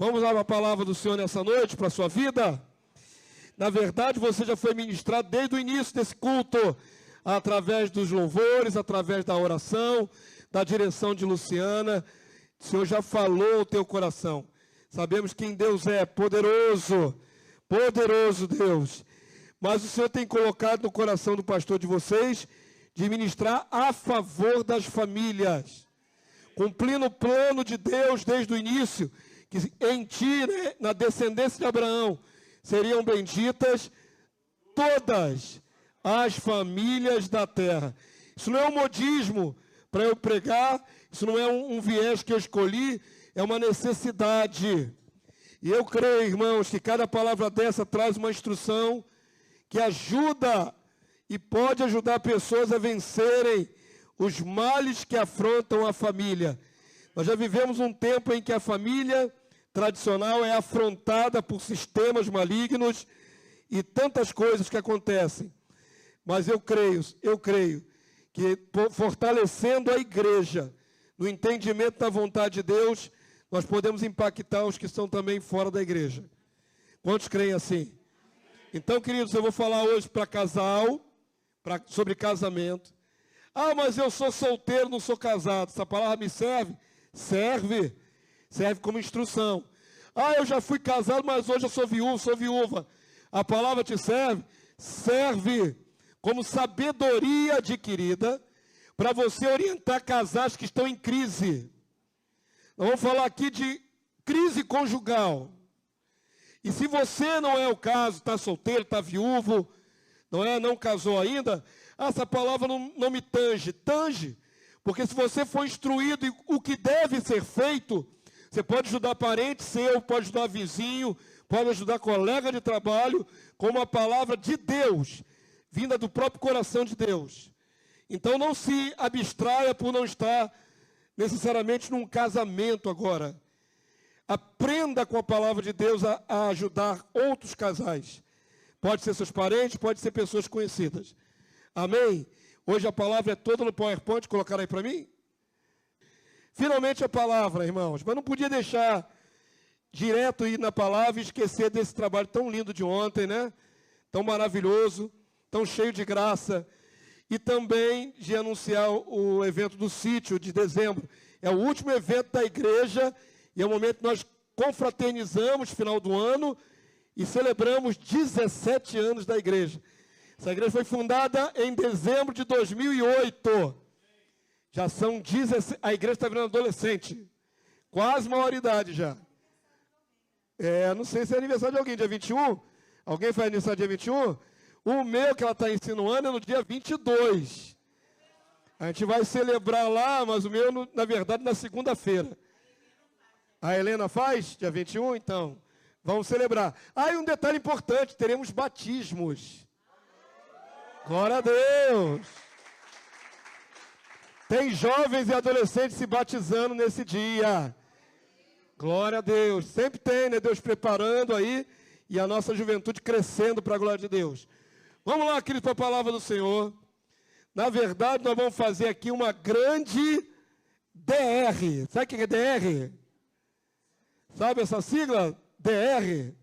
Vamos lá para a palavra do Senhor nessa noite, para a sua vida? Na verdade, você já foi ministrado desde o início desse culto, através dos louvores, através da oração, da direção de Luciana. O Senhor já falou o teu coração. Sabemos quem Deus é, poderoso, poderoso Deus. Mas o Senhor tem colocado no coração do pastor de vocês, de ministrar a favor das famílias, cumprindo o plano de Deus desde o início, que em ti, né, na descendência de Abraão, seriam benditas todas as famílias da terra. Isso não é um modismo para eu pregar, isso não é um viés que eu escolhi, é uma necessidade. E eu creio, irmãos, que cada palavra dessa traz uma instrução que ajuda e pode ajudar pessoas a vencerem os males que afrontam a família. Nós já vivemos um tempo em que a família tradicional é afrontada por sistemas malignos e tantas coisas que acontecem. Mas eu creio que fortalecendo a igreja no entendimento da vontade de Deus, nós podemos impactar os que estão também fora da igreja. Quantos creem assim? Então, queridos, eu vou falar hoje para casal, sobre casamento. Ah, mas eu sou solteiro, não sou casado. Essa palavra me serve? Serve como instrução. Ah, eu já fui casado, mas hoje eu sou viúva. A palavra te serve? Serve como sabedoria adquirida para você orientar casais que estão em crise. Nós vamos falar aqui de crise conjugal. E se você não é o caso, está solteiro, está viúvo, não casou ainda, essa palavra não me tange. Porque se você for instruído em o que deve ser feito, você pode ajudar parente seu, pode ajudar vizinho, pode ajudar colega de trabalho, com uma palavra de Deus, vinda do próprio coração de Deus. Então não se abstraia por não estar necessariamente num casamento agora. Aprenda com a palavra de Deus a ajudar outros casais. Pode ser seus parentes, pode ser pessoas conhecidas. Amém? Hoje a palavra é toda no PowerPoint, colocar aí para mim? Finalmente a palavra, irmãos. Mas não podia deixar direto ir na palavra e esquecer desse trabalho tão lindo de ontem, né? Tão maravilhoso, tão cheio de graça. E também de anunciar o evento do sítio de dezembro. É o último evento da igreja e é o momento que nós confraternizamos, final do ano, e celebramos 17 anos da igreja. Essa igreja foi fundada em dezembro de 2008. Já são 17, a igreja está virando adolescente. Quase maioridade já. Não sei se é aniversário de alguém, dia 21. Alguém faz aniversário dia 21? O meu, que ela está insinuando, é no dia 22. A gente vai celebrar lá, mas o meu, na verdade, na segunda-feira. A Helena faz dia 21, então. Vamos celebrar. E um detalhe importante, teremos batismos. Glória a Deus. Tem jovens e adolescentes se batizando nesse dia. Glória a Deus. Sempre tem, né? Deus preparando aí e a nossa juventude crescendo para a glória de Deus. Vamos lá, querido, para a palavra do Senhor. Na verdade, nós vamos fazer aqui uma grande DR. Sabe o que é DR? Sabe essa sigla? DR.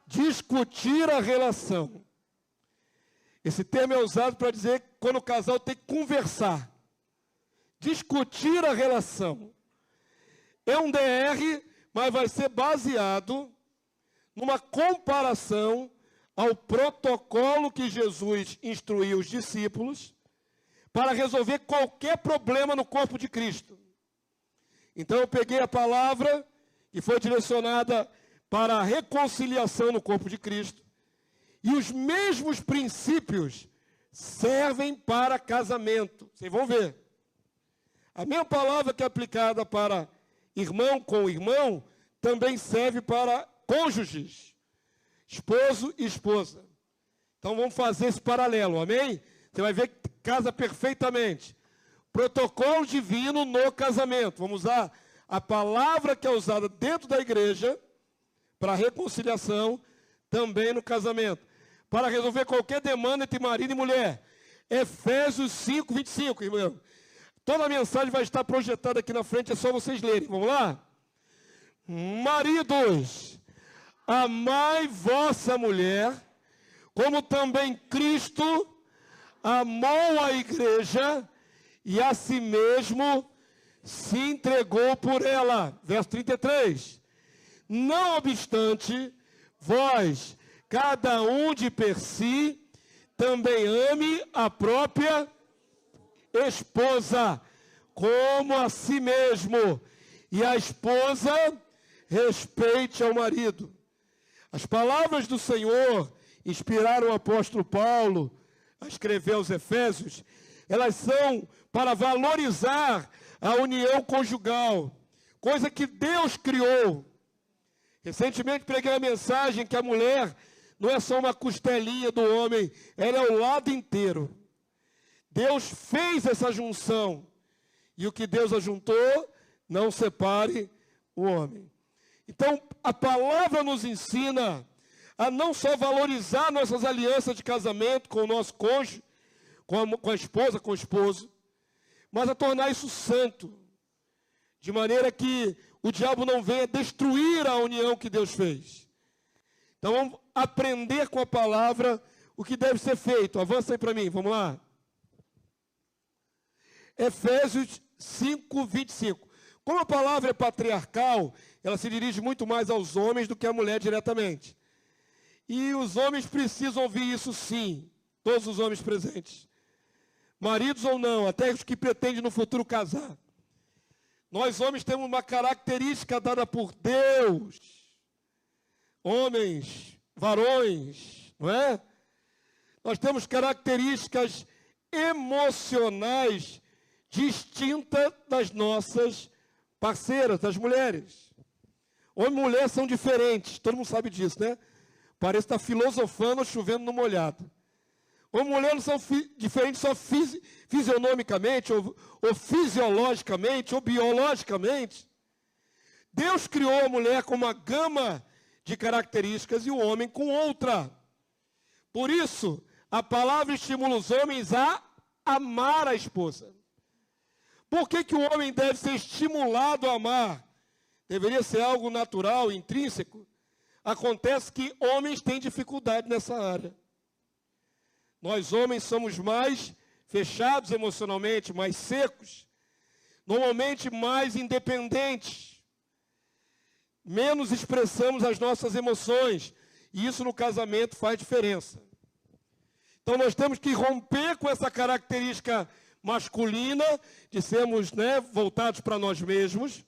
Discutir a relação. Esse termo é usado para dizer quando o casal tem que conversar. Discutir a relação. É um DR, mas vai ser baseado numa comparação ao protocolo que Jesus instruiu os discípulos para resolver qualquer problema no corpo de Cristo. Então eu peguei a palavra que foi direcionada para a reconciliação no corpo de Cristo, e os mesmos princípios servem para casamento. Vocês vão ver. A mesma palavra que é aplicada para irmão com irmão, também serve para cônjuges, esposo e esposa. Então vamos fazer esse paralelo, amém? Você vai ver que casa perfeitamente. Protocolo divino no casamento. Vamos usar a palavra que é usada dentro da igreja para reconciliação, também no casamento. Para resolver qualquer demanda entre marido e mulher. Efésios 5, 25, irmão. Toda a mensagem vai estar projetada aqui na frente, é só vocês lerem. Vamos lá? Maridos, amai vossa mulher, como também Cristo amou a igreja e a si mesmo se entregou por ela. Verso 33. Não obstante, vós, cada um de per si, também ame a própria esposa, como a si mesmo, e a esposa respeite ao marido. As palavras do Senhor inspiraram o apóstolo Paulo a escrever aos Efésios. Elas são para valorizar a união conjugal, coisa que Deus criou. Recentemente preguei a mensagem que a mulher não é só uma costelinha do homem, ela é o lado inteiro. Deus fez essa junção, e o que Deus ajuntou, não separe o homem. Então, a palavra nos ensina a não só valorizar nossas alianças de casamento com o nosso cônjuge, com a esposa, com o esposo, mas a tornar isso santo, de maneira que o diabo não venha destruir a união que Deus fez. Então, vamos aprender com a palavra o que deve ser feito. Avança aí para mim, vamos lá. Efésios 5, 25. Como a palavra é patriarcal, ela se dirige muito mais aos homens do que à mulher diretamente. E os homens precisam ouvir isso sim, todos os homens presentes. Maridos ou não, até os que pretendem no futuro casar. Nós homens temos uma característica dada por Deus. Homens, varões, não é? Nós temos características emocionais distintas das nossas parceiras, das mulheres. Homem e mulher são diferentes, todo mundo sabe disso, né? Parece estar filosofando ou chovendo no molhado. Homem e mulher não são diferentes só fisionomicamente, ou fisiologicamente, ou biologicamente. Deus criou a mulher com uma gama de características e o homem com outra. Por isso, a palavra estimula os homens a amar a esposa. Por que o homem deve ser estimulado a amar? Deveria ser algo natural, intrínseco. Acontece que homens têm dificuldade nessa área. Nós homens somos mais fechados emocionalmente, mais secos, normalmente mais independentes. Menos expressamos as nossas emoções, e isso no casamento faz diferença. Então nós temos que romper com essa característica masculina, de sermos voltados para nós mesmos,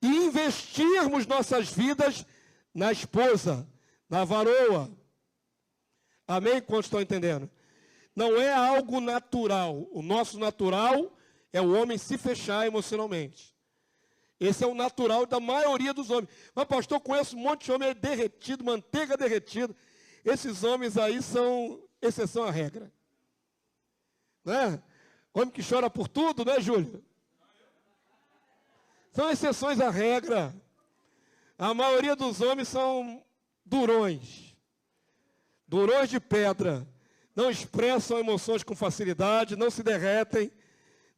e investirmos nossas vidas na esposa, na varoa. Amém? Quantos estão entendendo? Não é algo natural. O nosso natural é o homem se fechar emocionalmente. Esse é o natural da maioria dos homens. Mas, pastor, eu conheço um monte de homem derretido, manteiga derretida. Esses homens aí são exceção à regra. Né? Homem que chora por tudo, né, Júlio? São exceções à regra. A maioria dos homens são durões. Durões de pedra. Não expressam emoções com facilidade, não se derretem,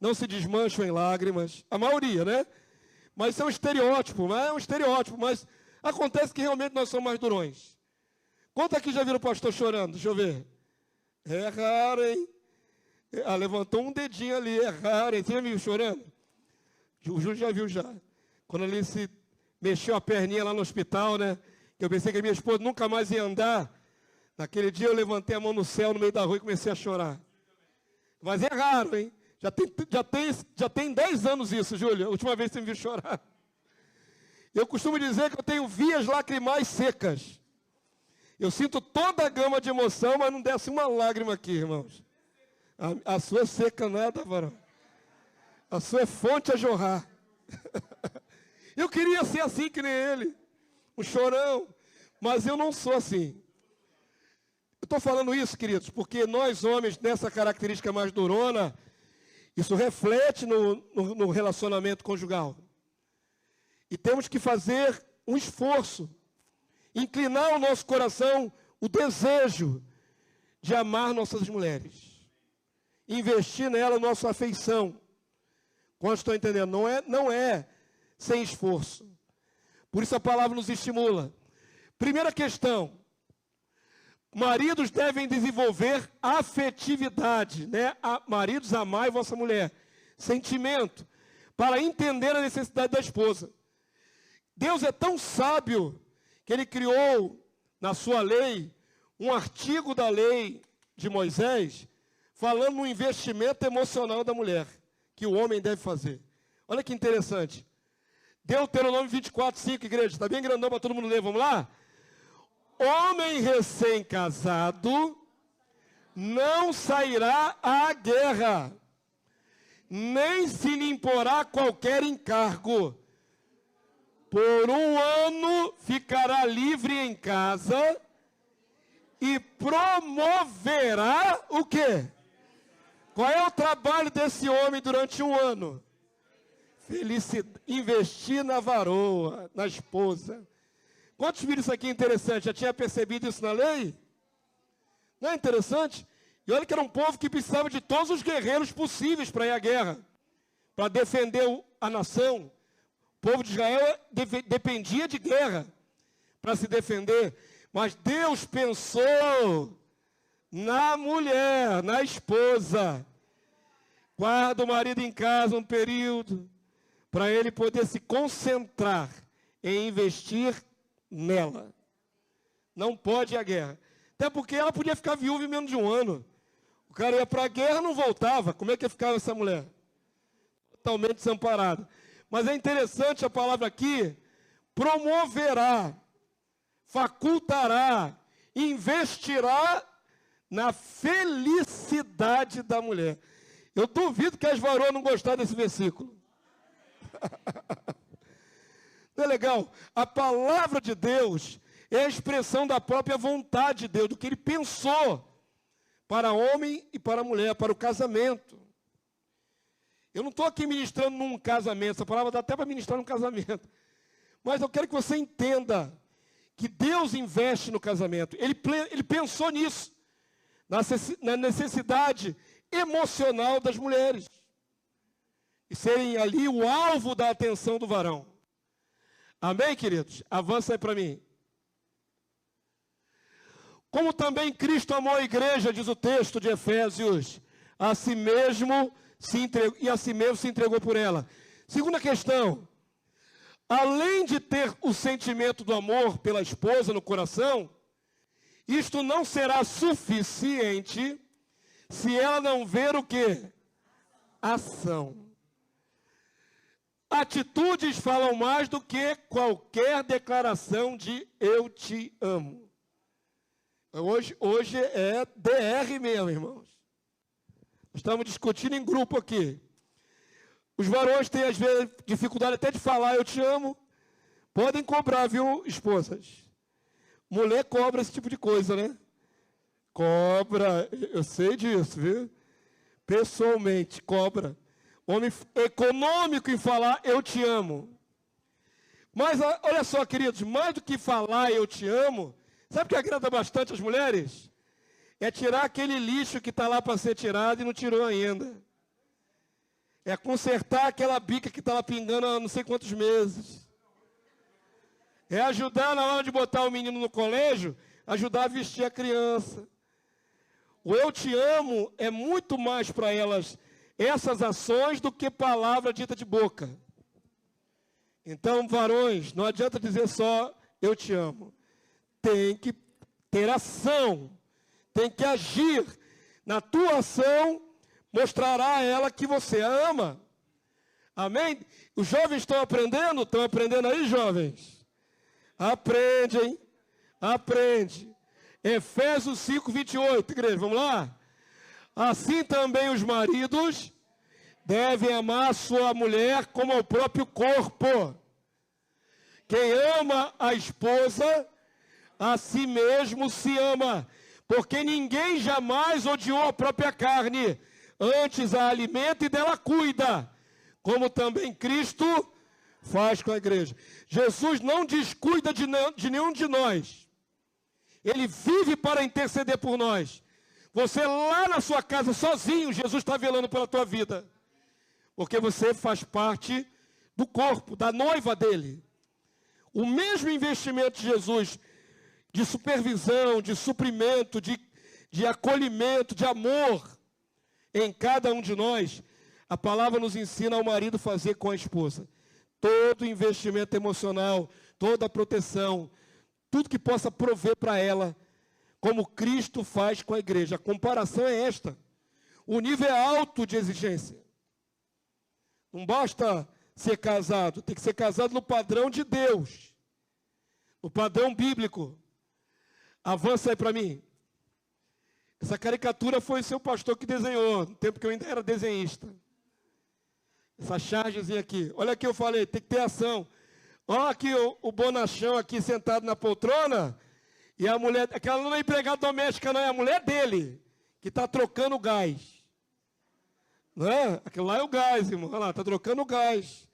não se desmancham em lágrimas. A maioria, né? Mas isso é um estereótipo, mas acontece que realmente nós somos mais durões. Quantos aqui já viram o pastor chorando? Deixa eu ver. É raro, hein? Ah, levantou um dedinho ali, é raro, hein? Você já viu chorando? O Júlio já viu já. Quando ele se mexeu a perninha lá no hospital, né? Que eu pensei que a minha esposa nunca mais ia andar. Naquele dia eu levantei a mão no céu, no meio da rua, e comecei a chorar. Mas é raro, hein? Já tem 10 anos isso, Júlio. A última vez que você me viu chorar. Eu costumo dizer que eu tenho vias lacrimais secas. Eu sinto toda a gama de emoção, mas não desce uma lágrima aqui, irmãos. A sua é seca nada, varão. A sua é fonte a jorrar. Eu queria ser assim que nem ele. Um chorão. Mas eu não sou assim. Eu estou falando isso, queridos, porque nós homens, nessa característica mais durona, isso reflete no relacionamento conjugal. E temos que fazer um esforço, inclinar o nosso coração, o desejo de amar nossas mulheres. Investir nela a nossa afeição. Quantos estão entendendo? Não é sem esforço. Por isso a palavra nos estimula. Primeira questão. Maridos devem desenvolver afetividade, né? Maridos, amai vossa mulher. Sentimento, para entender a necessidade da esposa. Deus é tão sábio que Ele criou na sua lei um artigo da lei de Moisés falando no investimento emocional da mulher que o homem deve fazer. Olha que interessante. Deuteronômio 24:5, igreja, está bem grandão para todo mundo ler, vamos lá? Homem recém-casado não sairá à guerra, nem se lhe imporá qualquer encargo. Por 1 ano ficará livre em casa e promoverá o quê? Qual é o trabalho desse homem durante 1 ano? Felicidade, investir na varoa, na esposa. Quantos viram isso aqui interessante? Já tinha percebido isso na lei? Não é interessante? E olha que era um povo que precisava de todos os guerreiros possíveis para ir à guerra, para defender a nação. O povo de Israel dependia de guerra para se defender. Mas Deus pensou na mulher, na esposa. Guarda o marido em casa um período, para ele poder se concentrar em investir nela. Não pode ir à guerra. Até porque ela podia ficar viúva em menos de 1 ano. O cara ia para a guerra e não voltava. Como é que ia ficar essa mulher? Totalmente desamparada. Mas é interessante a palavra aqui, promoverá, facultará, investirá na felicidade da mulher. Eu duvido que as varoas não gostaram desse versículo. Não é legal? A palavra de Deus é a expressão da própria vontade de Deus, do que Ele pensou para homem e para mulher, para o casamento. Eu não estou aqui ministrando num casamento, essa palavra dá até para ministrar num casamento. Mas eu quero que você entenda que Deus investe no casamento. Ele pensou nisso, na necessidade emocional das mulheres. E serem ali o alvo da atenção do varão. Amém, queridos? Avança aí para mim. Como também Cristo amou a igreja, diz o texto de Efésios, a si mesmo se entregou por ela. Segunda questão. Além de ter o sentimento do amor pela esposa no coração, isto não será suficiente se ela não ver o quê? Ação. Atitudes falam mais do que qualquer declaração de eu te amo. Hoje é DR mesmo, irmãos. Estamos discutindo em grupo aqui. Os varões têm, às vezes, dificuldade até de falar eu te amo. Podem cobrar, viu, esposas? Mulher cobra esse tipo de coisa, né? Cobra, eu sei disso, viu? Pessoalmente, cobra. Homem econômico em falar eu te amo. Mas olha só, queridos, mais do que falar eu te amo, sabe o que agrada bastante as mulheres? É tirar aquele lixo que está lá para ser tirado e não tirou ainda. É consertar aquela bica que está lá pingando há não sei quantos meses. É ajudar na hora de botar o menino no colégio, ajudar a vestir a criança. O eu te amo é muito mais para elas essas ações do que palavra dita de boca. Então, varões, não adianta dizer só eu te amo. Tem que ter ação. Tem que agir. Na tua ação, mostrará a ela que você a ama. Amém? Os jovens estão aprendendo? Estão aprendendo aí, jovens? Aprende, hein? Aprende. Efésios 5:28, igreja, vamos lá? Assim também os maridos devem amar sua mulher como ao próprio corpo. Quem ama a esposa, a si mesmo se ama, porque ninguém jamais odiou a própria carne, antes a alimenta e dela cuida, como também Cristo faz com a igreja. Jesus não descuida de nenhum de nós. Ele vive para interceder por nós. Você lá na sua casa sozinho, Jesus está velando pela tua vida. Porque você faz parte do corpo, da noiva dele. O mesmo investimento de Jesus, de supervisão, de suprimento, de acolhimento, de amor em cada um de nós, a palavra nos ensina ao marido fazer com a esposa. Todo investimento emocional, toda a proteção, tudo que possa prover para ela, como Cristo faz com a igreja. A comparação é esta. O nível é alto de exigência. Não basta ser casado, tem que ser casado no padrão de Deus, no padrão bíblico. Avança aí para mim. Essa caricatura foi o seu pastor que desenhou, no tempo que eu ainda era desenhista. Essa chargezinha aqui. Olha aqui, eu falei, tem que ter ação. Olha aqui o bonachão aqui sentado na poltrona. E a mulher, aquela não é empregada doméstica, não, é a mulher dele, que está trocando o gás. Não é? Aquilo lá é o gás, irmão. Olha lá, está trocando o gás.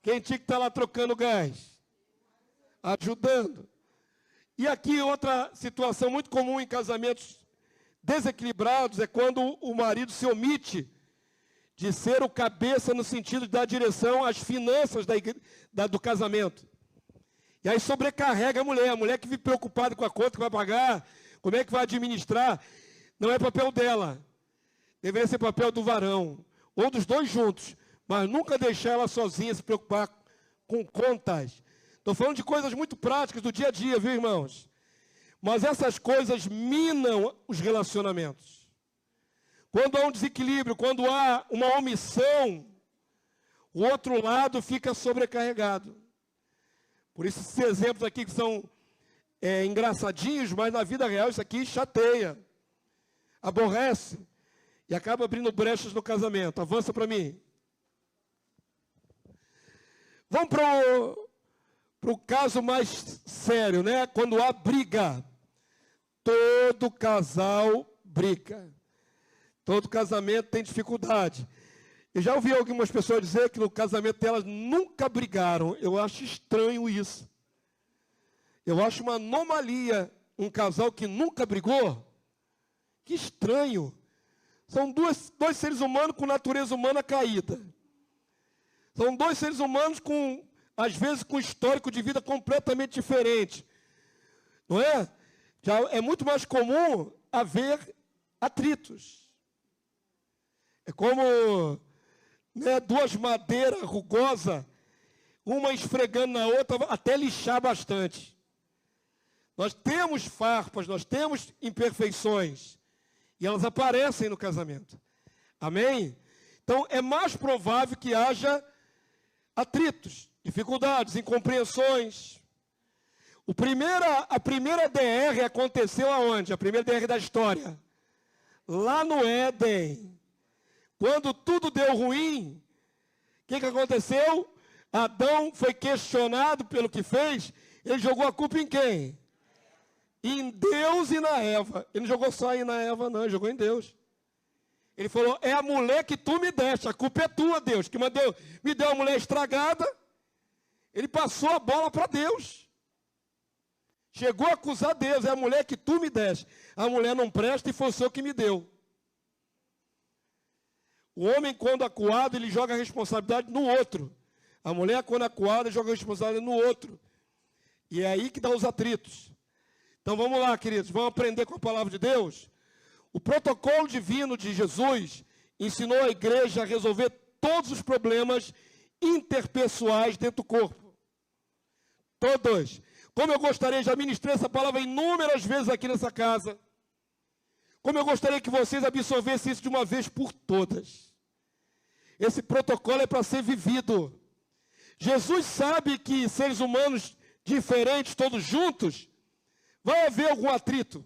Quem tinha que estar lá trocando o gás? Ajudando. E aqui outra situação muito comum em casamentos desequilibrados é quando o marido se omite de ser o cabeça no sentido de dar direção às finanças do casamento. E aí sobrecarrega a mulher que vive preocupada com a conta que vai pagar, como é que vai administrar. Não é papel dela. Deveria ser papel do varão, ou dos dois juntos, mas nunca deixar ela sozinha se preocupar com contas. Estou falando de coisas muito práticas do dia a dia, viu, irmãos? Mas essas coisas minam os relacionamentos. Quando há um desequilíbrio, quando há uma omissão, o outro lado fica sobrecarregado. Por isso, esses exemplos aqui que são engraçadinhos, mas na vida real isso aqui chateia, aborrece e acaba abrindo brechas no casamento. Avança para mim. Vamos para o caso mais sério, né? Quando há briga. Todo casal briga. Todo casamento tem dificuldade. Eu já ouvi algumas pessoas dizer que no casamento delas nunca brigaram. Eu acho estranho isso. Eu acho uma anomalia um casal que nunca brigou. Que estranho. São dois seres humanos com natureza humana caída. São dois seres humanos com, às vezes, com histórico de vida completamente diferente. Não é? Já é muito mais comum haver atritos. É como, né, duas madeiras rugosas, uma esfregando na outra, até lixar bastante. Nós temos farpas, nós temos imperfeições, e elas aparecem no casamento. Amém? Então, é mais provável que haja atritos, dificuldades, incompreensões. A primeira DR aconteceu aonde? A primeira DR da história. Lá no Éden. Quando tudo deu ruim, o que aconteceu? Adão foi questionado pelo que fez, ele jogou a culpa em quem? Em Deus e na Eva. Ele não jogou só na Eva, não, ele jogou em Deus. Ele falou, é a mulher que tu me deste, a culpa é tua, Deus, que me deu uma mulher estragada. Ele passou a bola para Deus. Chegou a acusar Deus, é a mulher que tu me deste. A mulher não presta e foi o Senhor que me deu. O homem, quando acuado, ele joga a responsabilidade no outro. A mulher, quando acuada, joga a responsabilidade no outro. E é aí que dá os atritos. Então vamos lá, queridos, vamos aprender com a palavra de Deus. O protocolo divino de Jesus ensinou a igreja a resolver todos os problemas interpessoais dentro do corpo. Todos. Como eu gostaria, já ministrei essa palavra inúmeras vezes aqui nessa casa. Como eu gostaria que vocês absorvessem isso de uma vez por todas. Esse protocolo é para ser vivido. Jesus sabe que seres humanos diferentes, todos juntos, vai haver algum atrito.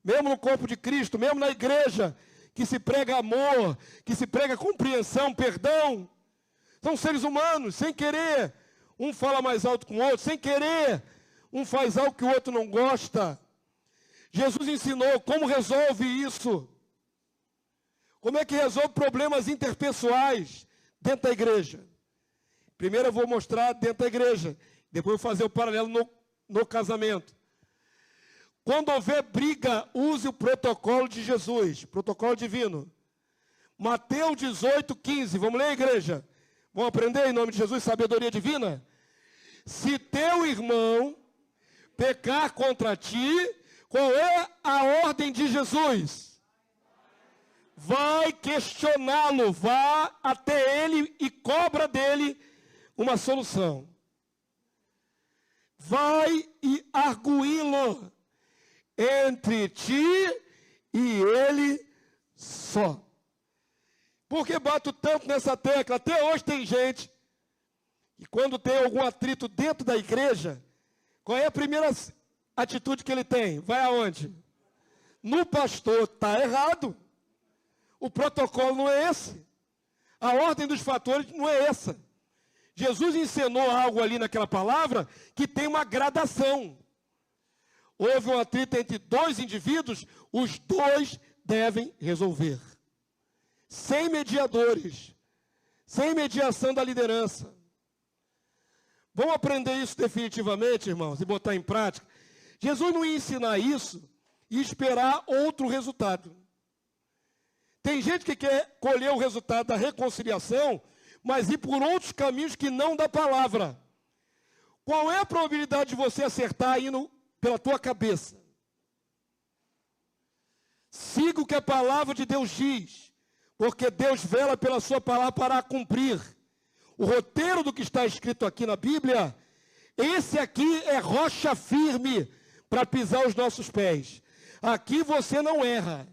Mesmo no corpo de Cristo, mesmo na igreja, que se prega amor, que se prega compreensão, perdão. São seres humanos, sem querer. Um fala mais alto com o outro, sem querer. Um faz algo que o outro não gosta. Jesus ensinou como resolve isso. Como é que resolve problemas interpessoais dentro da igreja? Primeiro eu vou mostrar dentro da igreja. Depois eu vou fazer o paralelo no casamento. Quando houver briga, use o protocolo de Jesus. Protocolo divino. Mateus 18, 15. Vamos ler, igreja? Vamos aprender em nome de Jesus, sabedoria divina? Se teu irmão pecar contra ti, qual é a ordem de Jesus? Vai questioná-lo, vá até ele e cobra dele uma solução. Vai e arguí-lo entre ti e ele só. Por que bato tanto nessa tecla? Até hoje tem gente, e quando tem algum atrito dentro da igreja, qual é a primeira atitude que ele tem? Vai aonde? No pastor. Está errado. O protocolo não é esse. A ordem dos fatores não é essa. Jesus ensinou algo ali naquela palavra que tem uma gradação. Houve um atrito entre dois indivíduos, os dois devem resolver. Sem mediadores, sem mediação da liderança. Vamos aprender isso definitivamente, irmãos, e botar em prática. Jesus não ia ensinar isso e esperar outro resultado. Tem gente que quer colher o resultado da reconciliação, mas ir por outros caminhos que não da palavra. Qual é a probabilidade de você acertar indo pela tua cabeça? Siga o que a palavra de Deus diz, porque Deus vela pela sua palavra para a cumprir. O roteiro do que está escrito aqui na Bíblia, esse aqui é rocha firme para pisar os nossos pés. Aqui você não erra.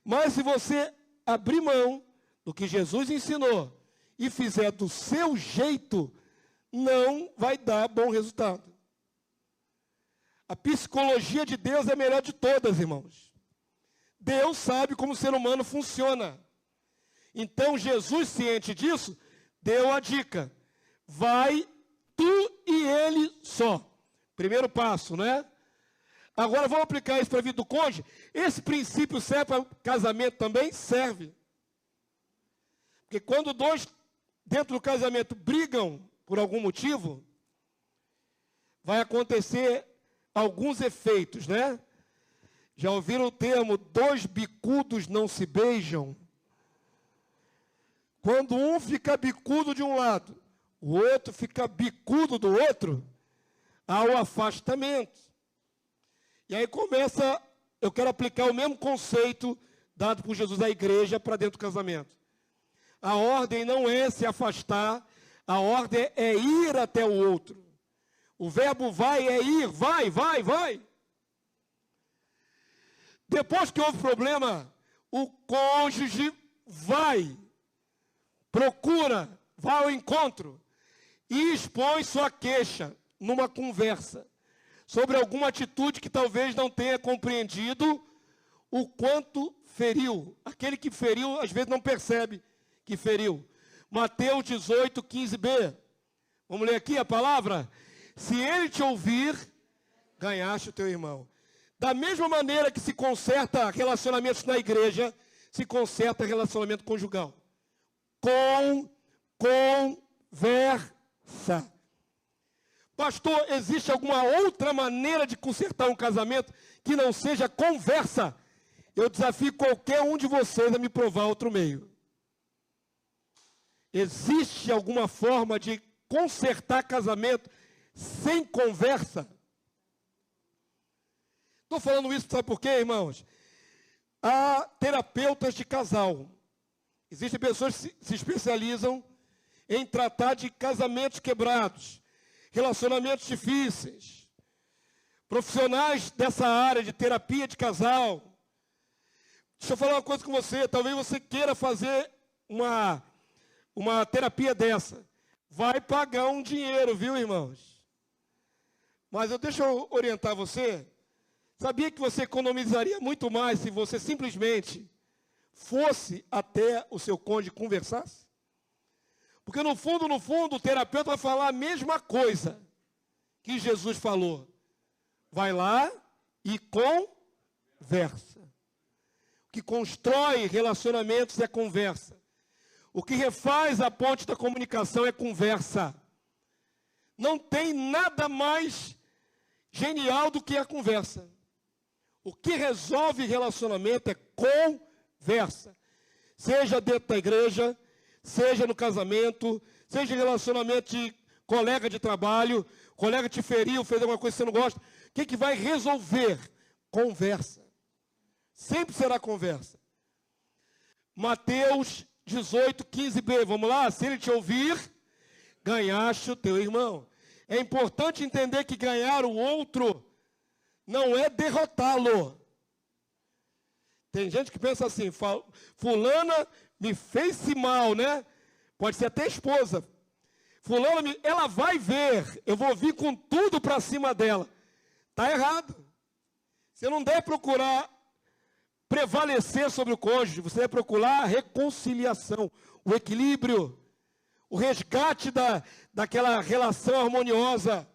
Mas se você abrir mão do que Jesus ensinou e fizer do seu jeito, não vai dar bom resultado. A psicologia de Deus é a melhor de todas, irmãos. Deus sabe como o ser humano funciona. Então, Jesus, ciente disso, deu a dica. Vai tu e ele só. Primeiro passo, né? Agora, vamos aplicar isso para a vida do cônjuge. Esse princípio serve para casamento também? Serve. Porque quando dois, dentro do casamento, brigam por algum motivo, vai acontecer alguns efeitos, né? Já ouviram o termo, dois bicudos não se beijam? Quando um fica bicudo de um lado, o outro fica bicudo do outro, há o afastamento. E aí começa, eu quero aplicar o mesmo conceito dado por Jesus à igreja para dentro do casamento. A ordem não é se afastar, a ordem é ir até o outro. O verbo vai é ir, vai, vai, vai. Depois que houve problema, o cônjuge vai, procura, vai ao encontro e expõe sua queixa numa conversa sobre alguma atitude que talvez não tenha compreendido o quanto feriu. Aquele que feriu, às vezes não percebe que feriu. Mateus 18, 15b. Vamos ler aqui a palavra? Se ele te ouvir, ganhaste o teu irmão. Da mesma maneira que se conserta relacionamentos na igreja, se conserta relacionamento conjugal. Conversa. Pastor, existe alguma outra maneira de consertar um casamento que não seja conversa? Eu desafio qualquer um de vocês a me provar outro meio. Existe alguma forma de consertar casamento sem conversa? Estou falando isso, sabe por quê, irmãos? Há terapeutas de casal. Existem pessoas que se especializam em tratar de casamentos quebrados, relacionamentos difíceis, profissionais dessa área de terapia de casal. Deixa eu falar uma coisa com você, talvez você queira fazer uma terapia dessa. Vai pagar um dinheiro, viu, irmãos? Mas deixa eu orientar você. Sabia que você economizaria muito mais se você simplesmente fosse até o seu cônjuge e conversasse? Porque no fundo, o terapeuta vai falar a mesma coisa que Jesus falou. Vai lá e conversa. O que constrói relacionamentos é conversa. O que refaz a ponte da comunicação é conversa. Não tem nada mais genial do que a conversa. O que resolve relacionamento é conversa. Seja dentro da igreja, seja no casamento, seja em relacionamento de colega de trabalho, colega te feriu, fez alguma coisa que você não gosta. O que vai resolver? Conversa. Sempre será conversa. Mateus 18, 15b, vamos lá? Se ele te ouvir, ganhaste o teu irmão. É importante entender que ganhar o outro não é derrotá-lo. Tem gente que pensa assim, fulana me fez-se mal, né? Pode ser até esposa. Fulana, ela vai ver, eu vou vir com tudo para cima dela. Está errado. Você não deve procurar prevalecer sobre o cônjuge, você deve procurar a reconciliação, o equilíbrio, o resgate daquela relação harmoniosa.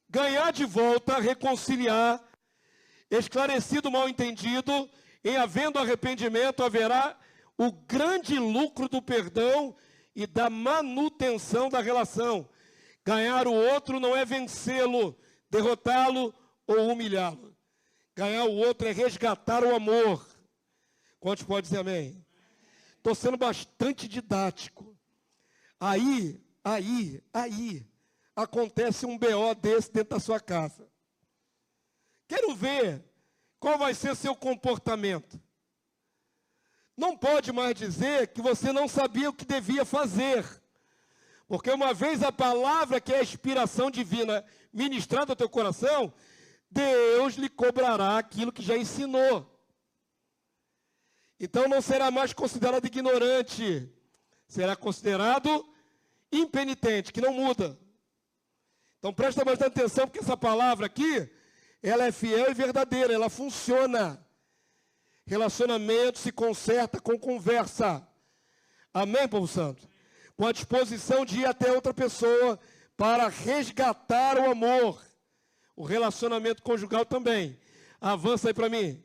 Ganhar de volta, reconciliar, esclarecido o mal-entendido, em havendo arrependimento, haverá o grande lucro do perdão e da manutenção da relação. Ganhar o outro não é vencê-lo, derrotá-lo ou humilhá-lo. Ganhar o outro é resgatar o amor. Quantos podem dizer amém? Estou sendo bastante didático. Aí, acontece um BO desse dentro da sua casa. Quero ver qual vai ser seu comportamento. Não pode mais dizer que você não sabia o que devia fazer. Porque uma vez a palavra, que é a inspiração divina, ministrada ao teu coração, Deus lhe cobrará aquilo que já ensinou. Então não será mais considerado ignorante. Será considerado impenitente, que não muda. Então presta bastante atenção, porque essa palavra aqui, ela é fiel e verdadeira, ela funciona. Relacionamento se conserta com conversa. Amém, povo santo? Com a disposição de ir até outra pessoa para resgatar o amor. O relacionamento conjugal também. Avança aí para mim.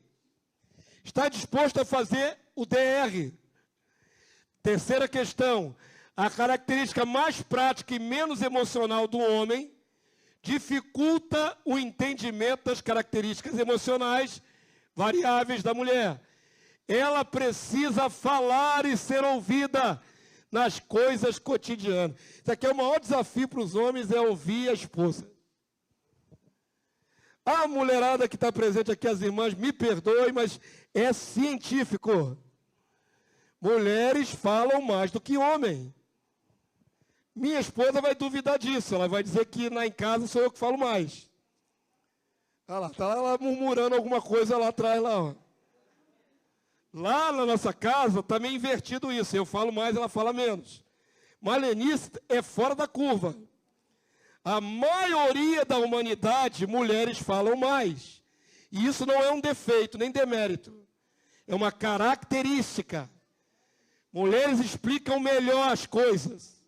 Está disposto a fazer o DR. Terceira questão. A característica mais prática e menos emocional do homem dificulta o entendimento das características emocionais variáveis da mulher. Ela precisa falar e ser ouvida nas coisas cotidianas. Isso aqui é o maior desafio para os homens, é ouvir a esposa. A mulherada que está presente aqui, as irmãs, me perdoem, mas é científico. Mulheres falam mais do que homem. Minha esposa vai duvidar disso. Ela vai dizer que lá em casa sou eu que falo mais. Olha lá, está ela murmurando alguma coisa lá atrás. Lá na nossa casa está meio invertido isso. Eu falo mais, ela fala menos. Malenice é fora da curva. A maioria da humanidade, mulheres falam mais. E isso não é um defeito, nem demérito. É uma característica. Mulheres explicam melhor as coisas.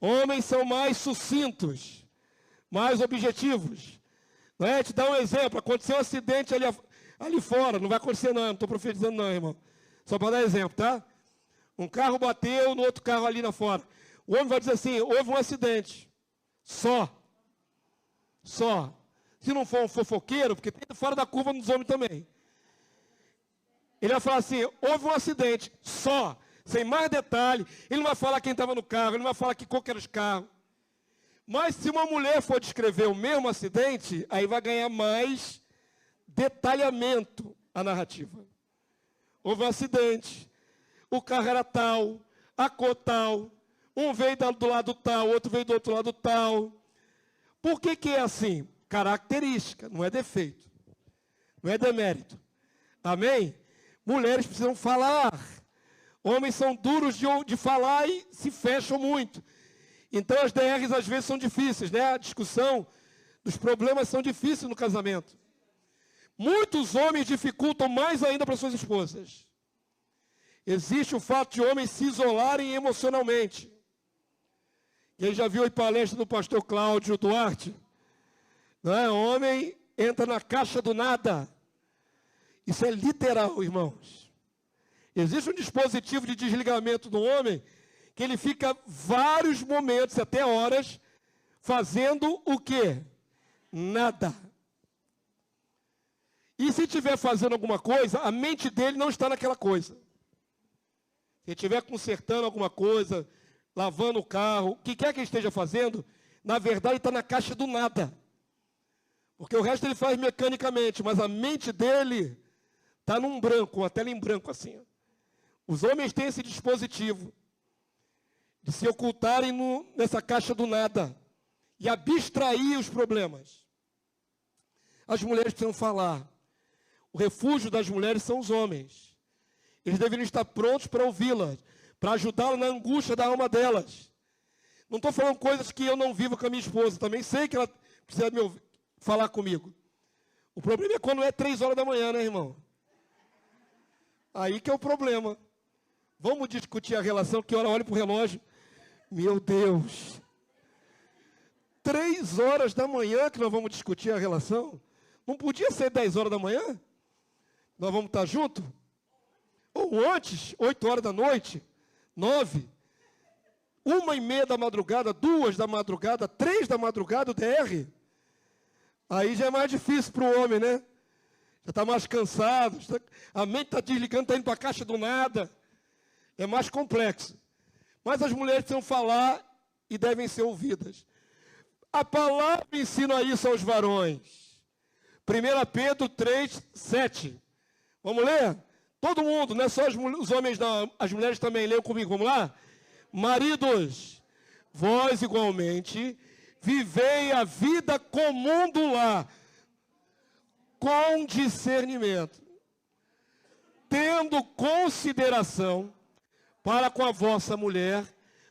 Homens são mais sucintos, mais objetivos. Não é? Te dar um exemplo. Aconteceu um acidente ali fora. Não vai acontecer não estou profetizando não, irmão. Só para dar exemplo, tá? Um carro bateu no outro carro ali na fora. O homem vai dizer assim, houve um acidente. Só. Se não for um fofoqueiro, porque tem fora da curva nos homens também. Ele vai falar assim, houve um acidente. Só. Sem mais detalhe. Ele não vai falar quem estava no carro, ele não vai falar que cor que era os carros. Mas se uma mulher for descrever o mesmo acidente, aí vai ganhar mais detalhamento a narrativa. Houve um acidente, o carro era tal, a cor tal, um veio do lado tal, outro veio do outro lado tal. Por que é assim? Característica, não é defeito, não é demérito. Amém? Mulheres precisam falar. Homens são duros de falar e se fecham muito. Então as DRs às vezes são difíceis, né? A discussão dos problemas são difíceis no casamento. Muitos homens dificultam mais ainda para suas esposas. Existe o fato de homens se isolarem emocionalmente. Quem já viu a palestra do pastor Cláudio Duarte? Não é? Homem entra na caixa do nada. Isso é literal, irmãos. Existe um dispositivo de desligamento do homem que ele fica vários momentos, até horas, fazendo o quê? Nada. E se estiver fazendo alguma coisa, a mente dele não está naquela coisa. Se estiver consertando alguma coisa, lavando o carro, o que quer que ele esteja fazendo, na verdade está na caixa do nada. Porque o resto ele faz mecanicamente, mas a mente dele está num branco, uma tela em branco assim. Os homens têm esse dispositivo de se ocultarem nessa caixa do nada e abstrair os problemas. As mulheres precisam falar. O refúgio das mulheres são os homens. Eles deveriam estar prontos para ouvi-las, para ajudá-las na angústia da alma delas. Não estou falando coisas que eu não vivo com a minha esposa. Também sei que ela precisa me ouvir, falar comigo. O problema é quando é 3 horas da manhã, né, irmão? Aí que é o problema. Vamos discutir a relação, que hora olha para o relógio. Meu Deus. 3 horas da manhã que nós vamos discutir a relação? Não podia ser 10 horas da manhã? Nós vamos estar juntos? Ou antes, 8 horas da noite, 9, 1h30 da madrugada, 2 da madrugada, 3 da madrugada, o DR. Aí já é mais difícil para o homem, né? Já está mais cansado, a mente está desligando, está indo para a caixa do nada. É mais complexo. Mas as mulheres precisam falar e devem ser ouvidas. A palavra ensina isso aos varões. 1 Pedro 3, 7. Vamos ler? Todo mundo, não é só os homens não, as mulheres também, leiam comigo, vamos lá? Maridos, vós igualmente vivei a vida comum do lar, com discernimento, tendo consideração para com a vossa mulher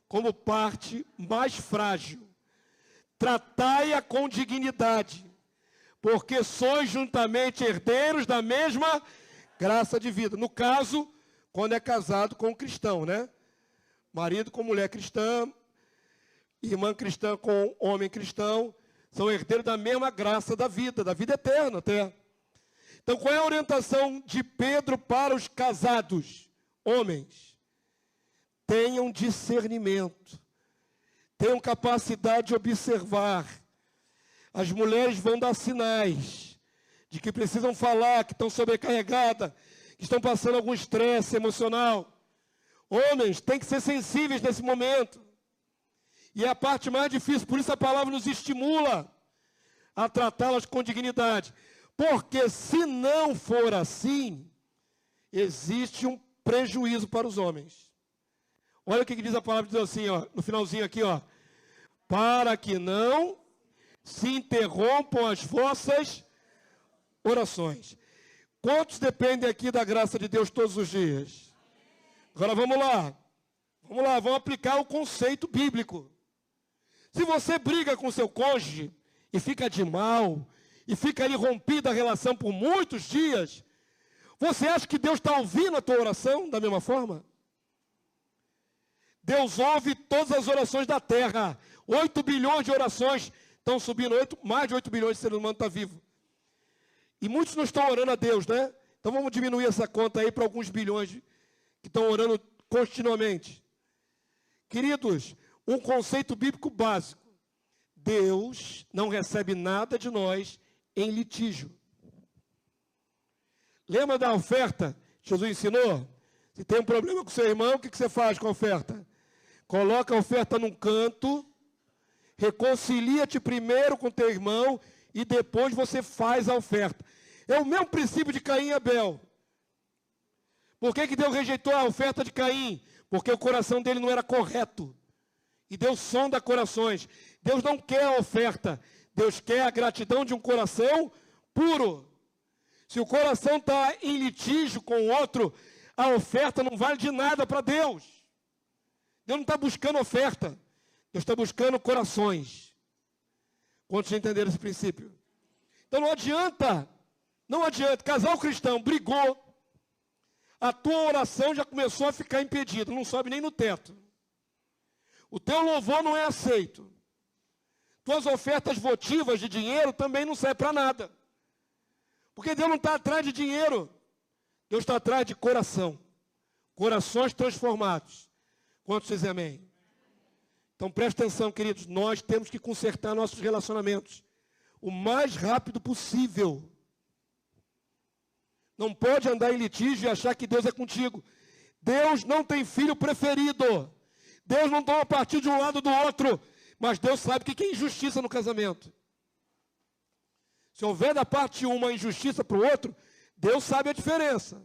como parte mais frágil. Tratai-a com dignidade, porque sois juntamente herdeiros da mesma graça de vida. No caso, quando é casado com um cristão, né? Marido com mulher cristã, irmã cristã com homem cristão, são herdeiros da mesma graça da vida eterna até. Então, qual é a orientação de Pedro para os casados? Homens, tenham discernimento, tenham capacidade de observar. As mulheres vão dar sinais de que precisam falar, que estão sobrecarregadas, que estão passando algum estresse emocional. Homens têm que ser sensíveis nesse momento. E é a parte mais difícil, por isso a palavra nos estimula a tratá-las com dignidade. Porque se não for assim, existe um prejuízo para os homens. Olha o que diz a palavra de Deus assim, ó, no finalzinho aqui, ó. Para que não se interrompam as vossas orações. Quantos dependem aqui da graça de Deus todos os dias? Agora vamos lá. Vamos aplicar o conceito bíblico. Se você briga com seu cônjuge e fica de mal, e fica ali rompida a relação por muitos dias, você acha que Deus está ouvindo a tua oração da mesma forma? Deus ouve todas as orações da terra. 8 bilhões de orações estão subindo, mais de 8 bilhões de seres humanos estão vivos. E muitos não estão orando a Deus, né? Então vamos diminuir essa conta aí para alguns bilhões que estão orando continuamente. Queridos, um conceito bíblico básico. Deus não recebe nada de nós em litígio. Lembra da oferta? Jesus ensinou? Se tem um problema com seu irmão, o que você faz com a oferta? Coloca a oferta num canto, reconcilia-te primeiro com teu irmão e depois você faz a oferta. É o mesmo princípio de Caim e Abel. Por que Deus rejeitou a oferta de Caim? Porque o coração dele não era correto. E Deus sonda corações. Deus não quer a oferta. Deus quer a gratidão de um coração puro. Se o coração está em litígio com o outro, a oferta não vale de nada para Deus. Deus não está buscando oferta. Deus está buscando corações. Quantos já entenderam esse princípio? Então não adianta. Casal cristão brigou. A tua oração já começou a ficar impedida. Não sobe nem no teto. O teu louvor não é aceito. Tuas ofertas votivas de dinheiro também não servem para nada. Porque Deus não está atrás de dinheiro. Deus está atrás de coração. Corações transformados. Quantos dizem amém? Então preste atenção, queridos. Nós temos que consertar nossos relacionamentos o mais rápido possível. Não pode andar em litígio e achar que Deus é contigo. Deus não tem filho preferido. Deus não toma partido de um lado ou do outro, mas Deus sabe o que é injustiça no casamento. Se houver da parte de uma injustiça para o outro, Deus sabe a diferença.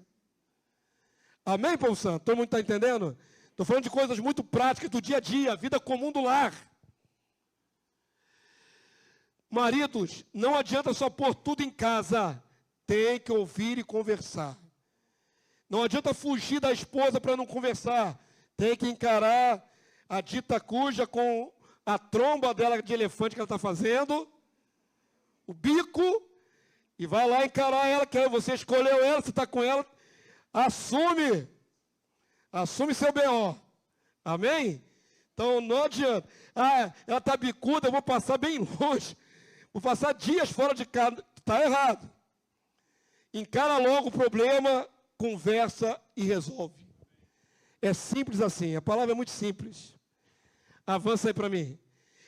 Amém, povo santo? Todo mundo está entendendo? Estou falando de coisas muito práticas do dia a dia, a vida comum do lar. Maridos, não adianta só pôr tudo em casa. Tem que ouvir e conversar. Não adianta fugir da esposa para não conversar. Tem que encarar a dita cuja com a tromba dela de elefante que ela está fazendo, o bico, e vai lá encarar ela, que você escolheu ela, você está com ela, assume seu B.O. Amém? Então não adianta. Ah, ela está bicuda, eu vou passar bem longe, vou passar dias fora de casa, está errado. Encara logo o problema, conversa e resolve. É simples assim, a palavra é muito simples. Avança aí para mim.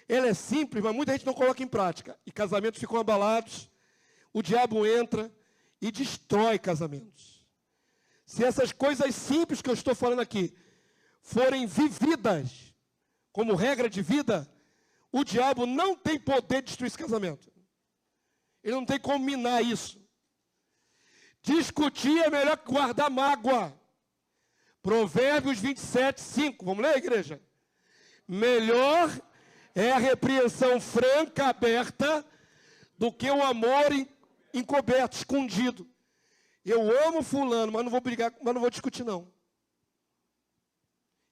Ela é simples, mas muita gente não coloca em prática. E casamentos ficam abalados, o diabo entra e destrói casamentos. Se essas coisas simples que eu estou falando aqui forem vividas como regra de vida, o diabo não tem poder de destruir esse casamento. Ele não tem como minar isso. Discutir é melhor que guardar mágoa. Provérbios 27, 5. Vamos ler, igreja? Melhor é a repreensão franca, aberta, do que o amor encoberto, escondido. Eu amo fulano, mas não vou brigar, mas não vou discutir, não.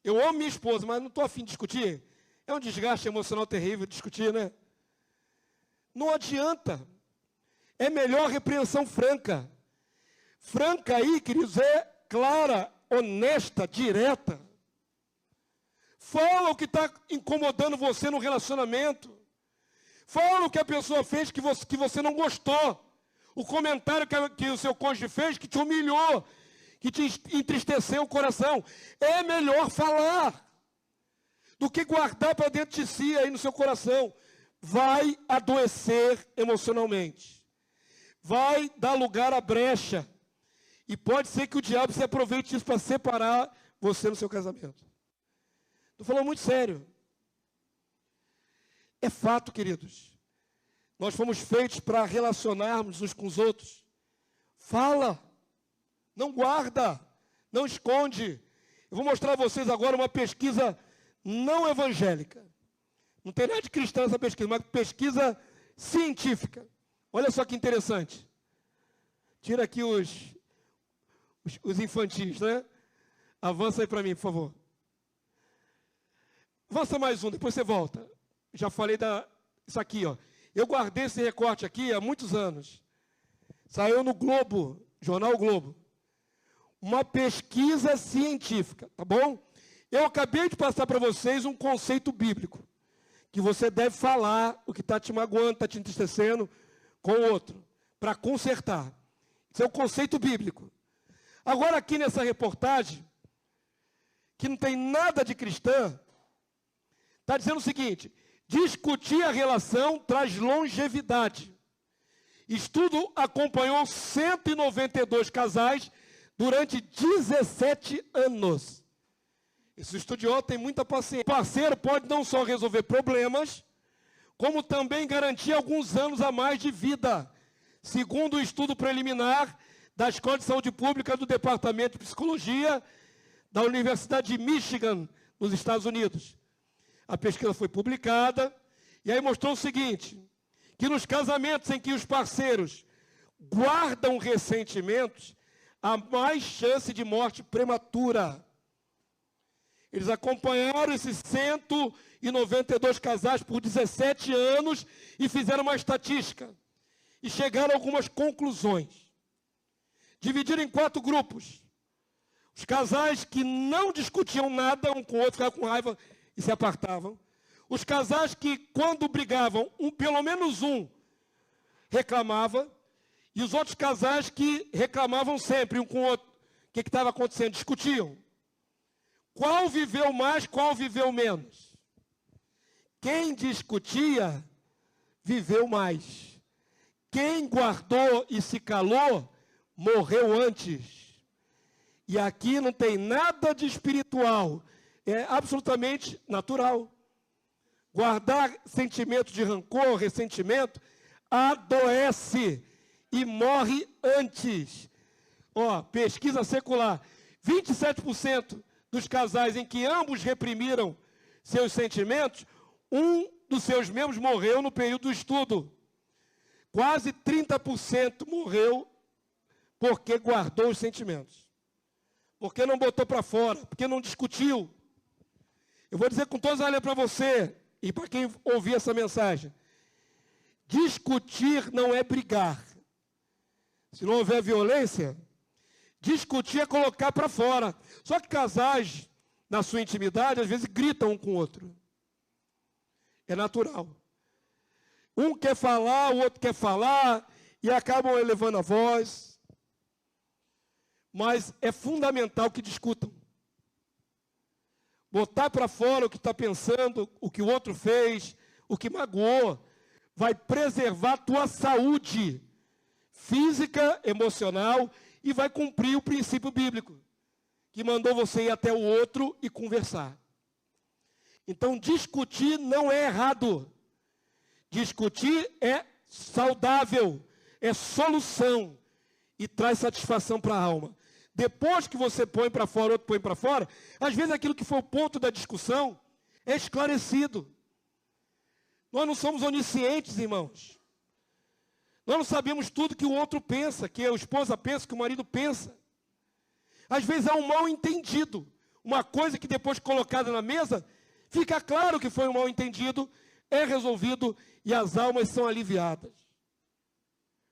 Eu amo minha esposa, mas não estou afim de discutir. É um desgaste emocional terrível discutir, né? Não adianta. É melhor repreensão franca. Franca aí, queridos, é clara, honesta, direta. Fala o que está incomodando você no relacionamento. Fala o que a pessoa fez que você não gostou. O comentário que o seu cônjuge fez que te humilhou, que te entristeceu o coração. É melhor falar do que guardar para dentro de si aí no seu coração. Vai adoecer emocionalmente. Vai dar lugar à brecha. E pode ser que o diabo se aproveite disso para separar você no seu casamento. Estou falando muito sério. É fato, queridos. Nós fomos feitos para relacionarmos uns com os outros. Fala. Não guarda. Não esconde. Eu vou mostrar a vocês agora uma pesquisa não evangélica. Não tem nada de cristã essa pesquisa, uma pesquisa científica. Olha só que interessante. Tira aqui os infantis, né? Avança aí para mim, por favor. Avança mais um, depois você volta. Já falei isso aqui, ó. Eu guardei esse recorte aqui há muitos anos. Saiu no Globo, Jornal o Globo. Uma pesquisa científica, tá bom? Eu acabei de passar para vocês um conceito bíblico. Que você deve falar o que está te magoando, está te entristecendo com o outro. Para consertar. Isso é o conceito bíblico. Agora aqui nessa reportagem, que não tem nada de cristã, está dizendo o seguinte: discutir a relação traz longevidade. Estudo acompanhou 192 casais durante 17 anos. Esse estudioso tem muita paciência. O parceiro pode não só resolver problemas, como também garantir alguns anos a mais de vida, segundo o estudo preliminar da Escola de Saúde Pública do Departamento de Psicologia da Universidade de Michigan, nos Estados Unidos. A pesquisa foi publicada e aí mostrou o seguinte, que nos casamentos em que os parceiros guardam ressentimentos, há mais chance de morte prematura. Eles acompanharam esses 192 casais por 17 anos e fizeram uma estatística. E chegaram a algumas conclusões. Dividiram em 4 grupos. Os casais que não discutiam nada um com o outro, ficavam com raiva e se apartavam. Os casais que, quando brigavam, pelo menos um reclamava. E os outros casais que reclamavam sempre um com o outro. O que estava acontecendo? Discutiam. Qual viveu mais, qual viveu menos? Quem discutia, viveu mais. Quem guardou e se calou, morreu antes. E aqui não tem nada de espiritual. é absolutamente natural. Guardar sentimento de rancor, ressentimento, adoece e morre antes. Ó, pesquisa secular, 27% dos casais em que ambos reprimiram seus sentimentos, um dos seus membros morreu no período do estudo. Quase 30% morreu porque guardou os sentimentos. Porque não botou para fora, porque não discutiu. Eu vou dizer com todas as letras para você, e para quem ouvir essa mensagem. Discutir não é brigar. Se não houver violência, discutir é colocar para fora. Só que casais, na sua intimidade, às vezes gritam um com o outro. É natural. Um quer falar, o outro quer falar, e acabam elevando a voz. Mas é fundamental que discutam. Botar para fora o que está pensando, o que o outro fez, o que magoou, vai preservar a tua saúde física, emocional, e vai cumprir o princípio bíblico, que mandou você ir até o outro e conversar. Então, discutir não é errado. Discutir é saudável, é solução e traz satisfação para a alma. Depois que você põe para fora, outro põe para fora, às vezes aquilo que foi o ponto da discussão é esclarecido. Nós não somos oniscientes, irmãos. Nós não sabemos tudo que o outro pensa, que a esposa pensa, que o marido pensa. Às vezes há um mal entendido. Uma coisa que depois colocada na mesa, fica claro que foi um mal entendido, é resolvido e as almas são aliviadas.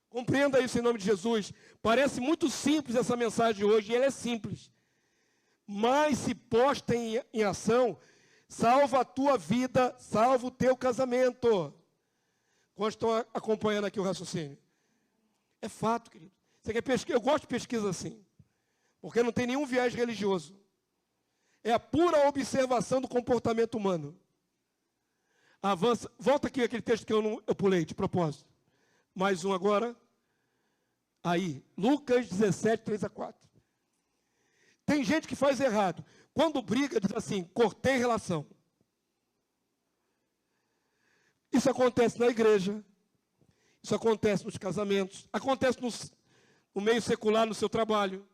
Compreenda isso em nome de Jesus. Parece muito simples essa mensagem de hoje, e ela é simples. Mas se posta em ação, salva a tua vida, salva o teu casamento. Quando estão acompanhando aqui o raciocínio? É fato, querido. Você quer pesquisa? Eu gosto de pesquisa assim, porque não tem nenhum viés religioso. É a pura observação do comportamento humano. Avança. Volta aqui aquele texto que eu pulei de propósito. Mais um agora. Aí, Lucas 17, 3-4. Tem gente que faz errado. Quando briga, diz assim, cortei relação. Isso acontece na igreja. Isso acontece nos casamentos. Acontece no meio secular, no seu trabalho.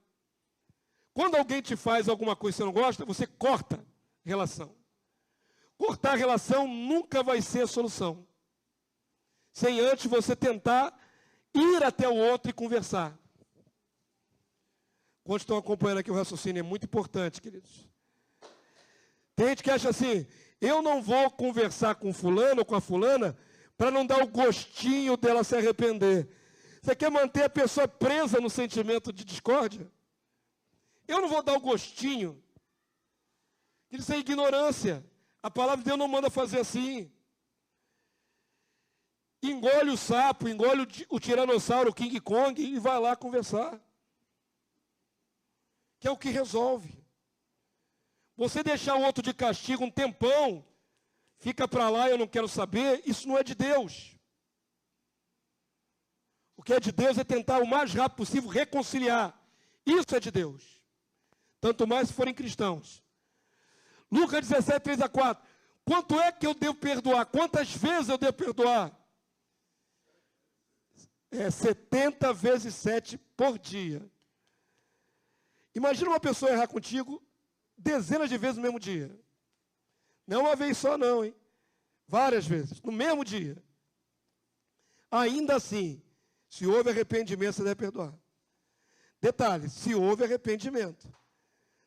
Quando alguém te faz alguma coisa que você não gosta, você corta relação. Cortar relação nunca vai ser a solução. Sem antes você tentar ir até o outro e conversar. Quando estão acompanhando aqui o raciocínio, é muito importante, queridos. Tem gente que acha assim, eu não vou conversar com fulano ou com a fulana para não dar o gostinho dela se arrepender. Você quer manter a pessoa presa no sentimento de discórdia? Eu não vou dar o gostinho. Isso é ignorância. A palavra de Deus não manda fazer assim. Engole o sapo, engole o tiranossauro, o King Kong e vai lá conversar. Que é o que resolve. Você deixar o outro de castigo um tempão, fica para lá, eu não quero saber, isso não é de Deus. O que é de Deus é tentar o mais rápido possível reconciliar. Isso é de Deus. Tanto mais se forem cristãos. Lucas 17, 3-4. Quanto é que eu devo perdoar? Quantas vezes eu devo perdoar? 70 vezes 7 por dia. Imagina uma pessoa errar contigo dezenas de vezes no mesmo dia. Não uma vez só não, hein? Várias vezes, no mesmo dia. Ainda assim, se houve arrependimento, você deve perdoar. Detalhe, se houve arrependimento.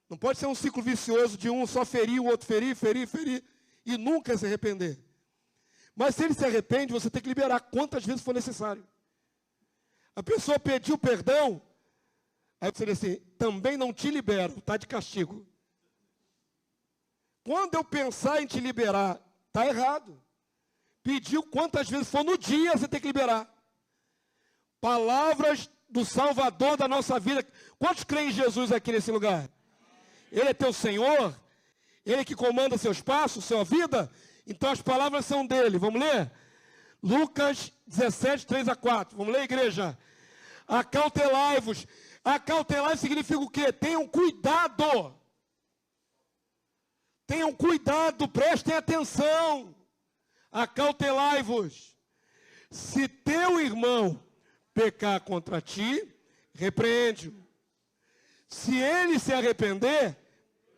Não pode ser um ciclo vicioso de um só ferir, o outro ferir, e nunca se arrepender. Mas se ele se arrepende, você tem que liberar quantas vezes for necessário. A pessoa pediu perdão, aí você diz assim, também não te libero, está de castigo. Quando eu pensar em te liberar, está errado. Pediu quantas vezes for no dia, você tem que liberar. Palavras do Salvador da nossa vida. Quantos creem em Jesus aqui nesse lugar? Ele é teu Senhor? Ele que comanda seus passos, sua vida? Então as palavras são dele. Vamos ler? Lucas 17, 3-4. Vamos ler, igreja? Acautelai-vos. Acautelai significa o quê? Tenham cuidado. Tenham cuidado, prestem atenção. Acautelai-vos. Se teu irmão pecar contra ti, repreende-o. Se ele se arrepender,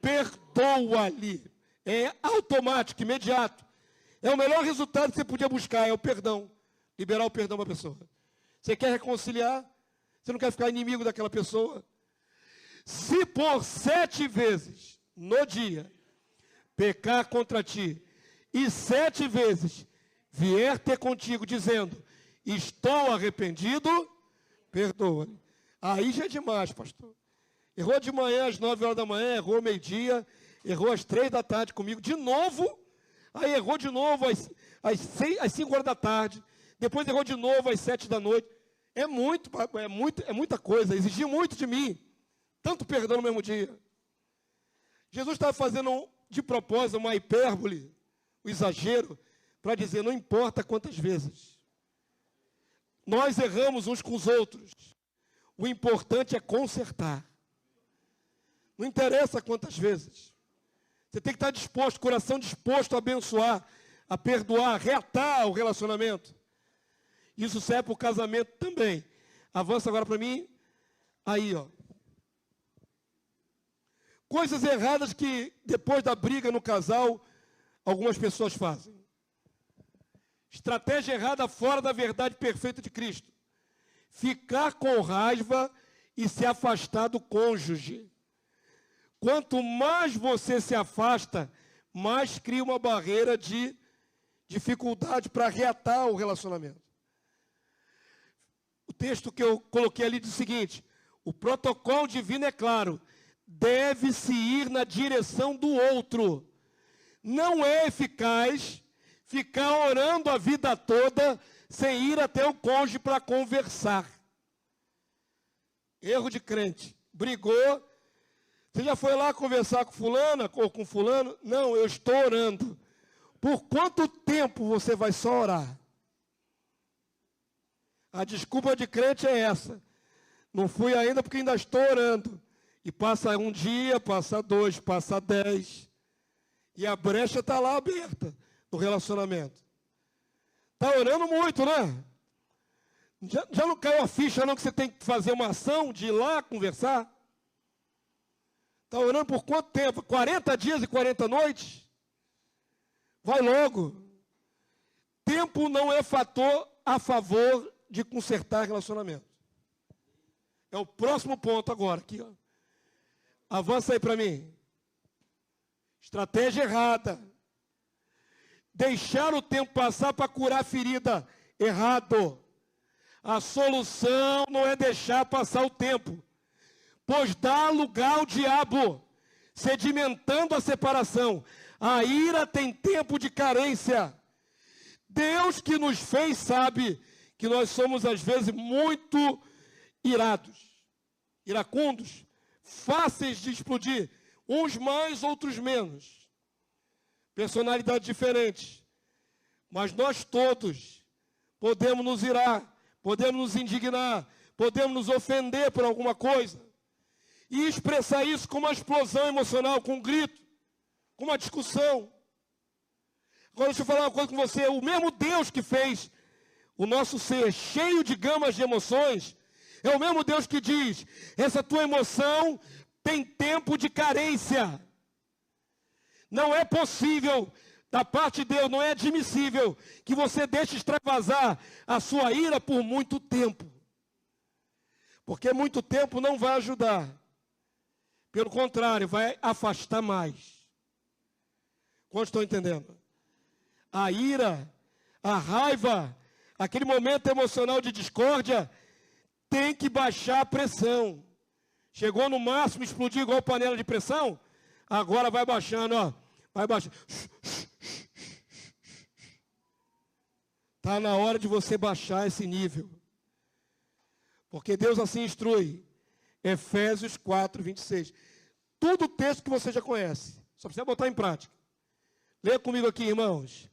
perdoa-lhe. É automático, imediato. É o melhor resultado que você podia buscar, é o perdão. Liberar o perdão para a pessoa. Você quer reconciliar? Você não quer ficar inimigo daquela pessoa? Se por 7 vezes no dia pecar contra ti, e 7 vezes vier ter contigo dizendo, estou arrependido, perdoa-lhe. Aí já é demais, pastor. Errou de manhã às 9 horas da manhã, errou meio-dia, errou às 3 da tarde comigo, de novo, aí errou de novo às 5 horas da tarde, depois errou de novo às 7 da noite. É muita coisa, exigiu muito de mim, tanto perdão no mesmo dia. Jesus estava fazendo de propósito uma hipérbole, um exagero, para dizer, não importa quantas vezes. Nós erramos uns com os outros. O importante é consertar. Não interessa quantas vezes. Você tem que estar disposto, coração disposto a abençoar, a perdoar, a reatar o relacionamento. Isso serve para o casamento também. Avança agora para mim. Aí, ó. Coisas erradas que, depois da briga no casal, algumas pessoas fazem. Estratégia errada fora da verdade perfeita de Cristo. Ficar com raiva e se afastar do cônjuge. Quanto mais você se afasta, mais cria uma barreira de dificuldade para reatar o relacionamento. O texto que eu coloquei ali diz o seguinte, o protocolo divino é claro, deve-se ir na direção do outro. Não é eficaz ficar orando a vida toda sem ir até o cônjuge para conversar. Erro de crente. Brigou. Você já foi lá conversar com fulana ou com fulano? Não, eu estou orando. Por quanto tempo você vai só orar? A desculpa de crente é essa. Não fui ainda porque ainda estou orando. E passa um dia, passa 2, passa 10. E a brecha está lá aberta no relacionamento. Está orando muito, né? Já não caiu a ficha não que você tem que fazer uma ação de ir lá conversar? Está orando por quanto tempo? 40 dias e 40 noites? Vai logo. Tempo não é fator a favor de consertar relacionamento. É o próximo ponto agora, aqui, ó. Avança aí para mim. Estratégia errada. Deixar o tempo passar para curar a ferida. Errado. A solução não é deixar passar o tempo, pois dá lugar ao diabo, sedimentando a separação. A ira tem tempo de carência. Deus que nos fez sabe que nós somos às vezes muito irados, iracundos, fáceis de explodir, uns mais, outros menos. Personalidades diferentes. Mas nós todos podemos nos irar, podemos nos indignar, podemos nos ofender por alguma coisa. E expressar isso com uma explosão emocional, com um grito, com uma discussão. Agora deixa eu falar uma coisa com você. O mesmo Deus que fez o nosso ser cheio de gamas de emoções, é o mesmo Deus que diz, essa tua emoção tem tempo de carência. Não é possível, da parte de Deus, não é admissível que você deixe extravasar a sua ira por muito tempo. Porque muito tempo não vai ajudar. Pelo contrário, vai afastar mais. Quantos estão entendendo? A ira, a raiva, aquele momento emocional de discórdia, tem que baixar a pressão. Chegou no máximo, explodiu igual panela de pressão, agora vai baixando, ó. Vai baixando. Está na hora de você baixar esse nível. Porque Deus assim instrui. Efésios 4, 26. Tudo o texto que você já conhece. Só precisa botar em prática. Leia comigo aqui, irmãos.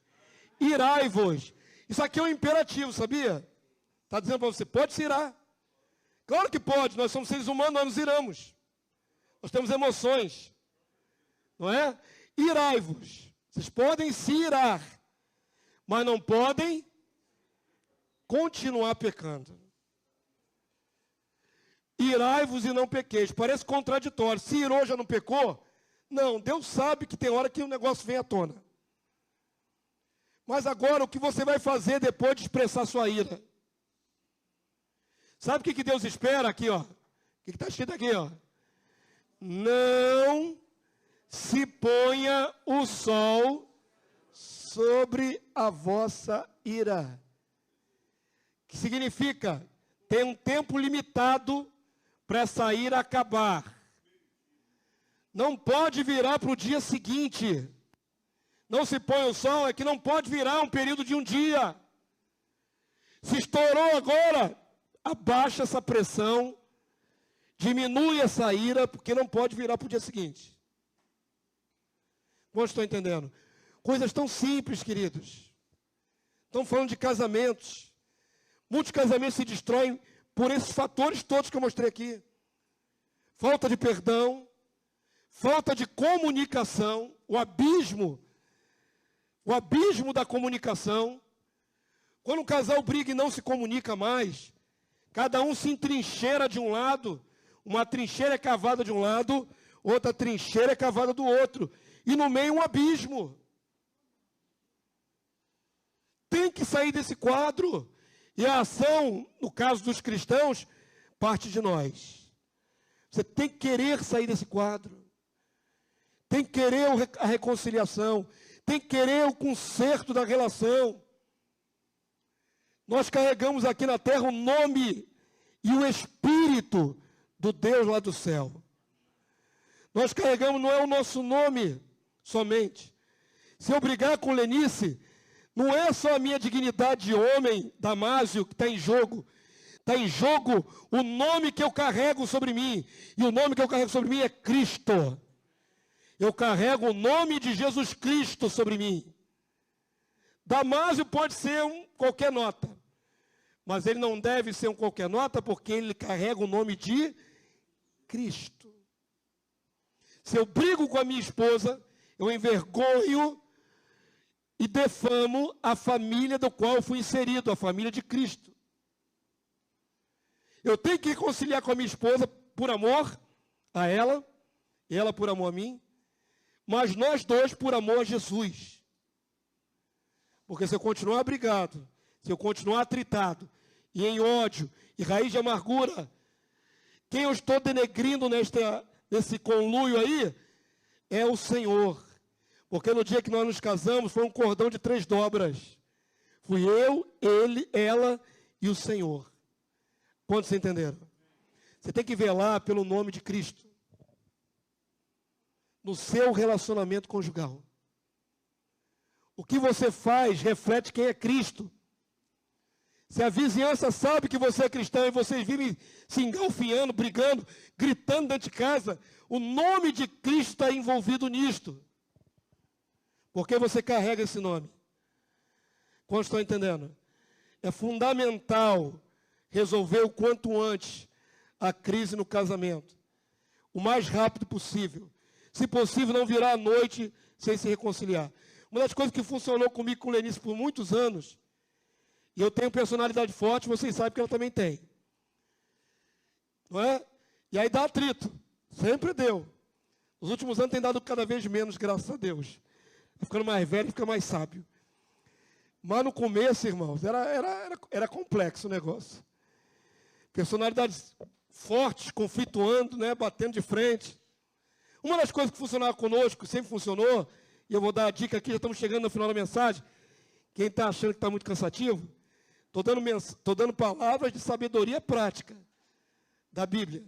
Irai-vos. Isso aqui é um imperativo, sabia? Está dizendo para você, pode se irar. Claro que pode, nós somos seres humanos, nós nos iramos. Nós temos emoções. Não é? Irai-vos. Vocês podem se irar, mas não podem continuar pecando. Irai-vos e não pequeis. Parece contraditório. Se irou, já não pecou? Não, Deus sabe que tem hora que o negócio vem à tona. Mas agora, o que você vai fazer depois de expressar sua ira? Sabe o que Deus espera aqui, ó? O que está escrito aqui, ó? Não se ponha o sol sobre a vossa ira. Que significa, tem um tempo limitado para essa ira acabar. Não pode virar para o dia seguinte. Não se põe o sol, é que não pode virar um período de um dia. Se estourou agora, abaixa essa pressão, diminui essa ira, porque não pode virar para o dia seguinte. Como estão entendendo? Coisas tão simples, queridos. Estão falando de casamentos. Muitos casamentos se destroem por esses fatores todos que eu mostrei aqui. Falta de perdão, falta de comunicação, o abismo da comunicação. Quando um casal briga e não se comunica mais, cada um se entrincheira de um lado, uma trincheira é cavada de um lado, outra trincheira é cavada do outro, e no meio um abismo. Tem que sair desse quadro. E a ação, no caso dos cristãos, parte de nós. Você tem que querer sair desse quadro. Tem que querer a reconciliação. Tem que querer o conserto da relação. Nós carregamos aqui na terra o nome e o espírito do Deus lá do céu. Nós carregamos, não é o nosso nome somente. Se eu brigar com Lenice, não é só a minha dignidade de homem, Damásio, que está em jogo. Está em jogo o nome que eu carrego sobre mim. E o nome que eu carrego sobre mim é Cristo. Eu carrego o nome de Jesus Cristo sobre mim. Damásio pode ser qualquer nota. Mas ele não deve ser um qualquer nota, porque ele carrega o nome de Cristo. Se eu brigo com a minha esposa, eu envergonho e defamo a família do qual eu fui inserido, a família de Cristo. Eu tenho que reconciliar com a minha esposa por amor a ela, e ela por amor a mim, mas nós dois por amor a Jesus. Porque se eu continuar brigado, se eu continuar atritado, e em ódio, e raiz de amargura, quem eu estou denegrindo nesse conluio aí, é o Senhor. Porque no dia que nós nos casamos, foi um cordão de 3 dobras. Fui eu, ele, ela e o Senhor. Quantos entenderam? Você tem que velar pelo nome de Cristo no seu relacionamento conjugal. O que você faz reflete quem é Cristo. Se a vizinhança sabe que você é cristão e vocês vivem se engalfinhando, brigando, gritando dentro de casa, o nome de Cristo está envolvido nisto. Porque você carrega esse nome. Quantos estão entendendo? É fundamental resolver o quanto antes a crise no casamento. O mais rápido possível. Se possível, não virar à noite sem se reconciliar. Uma das coisas que funcionou comigo com Lenice por muitos anos, e eu tenho personalidade forte, vocês sabem que ela também tem. Não é? E aí dá atrito. Sempre deu. Nos últimos anos tem dado cada vez menos, graças a Deus. Vai ficando mais velho, fica mais sábio. Mas no começo, irmãos, era complexo o negócio. Personalidades fortes, conflituando, né, batendo de frente. Uma das coisas que funcionava conosco, sempre funcionou, e eu vou dar a dica aqui, já estamos chegando no final da mensagem. Quem está achando que está muito cansativo, estou dando palavras de sabedoria prática da Bíblia.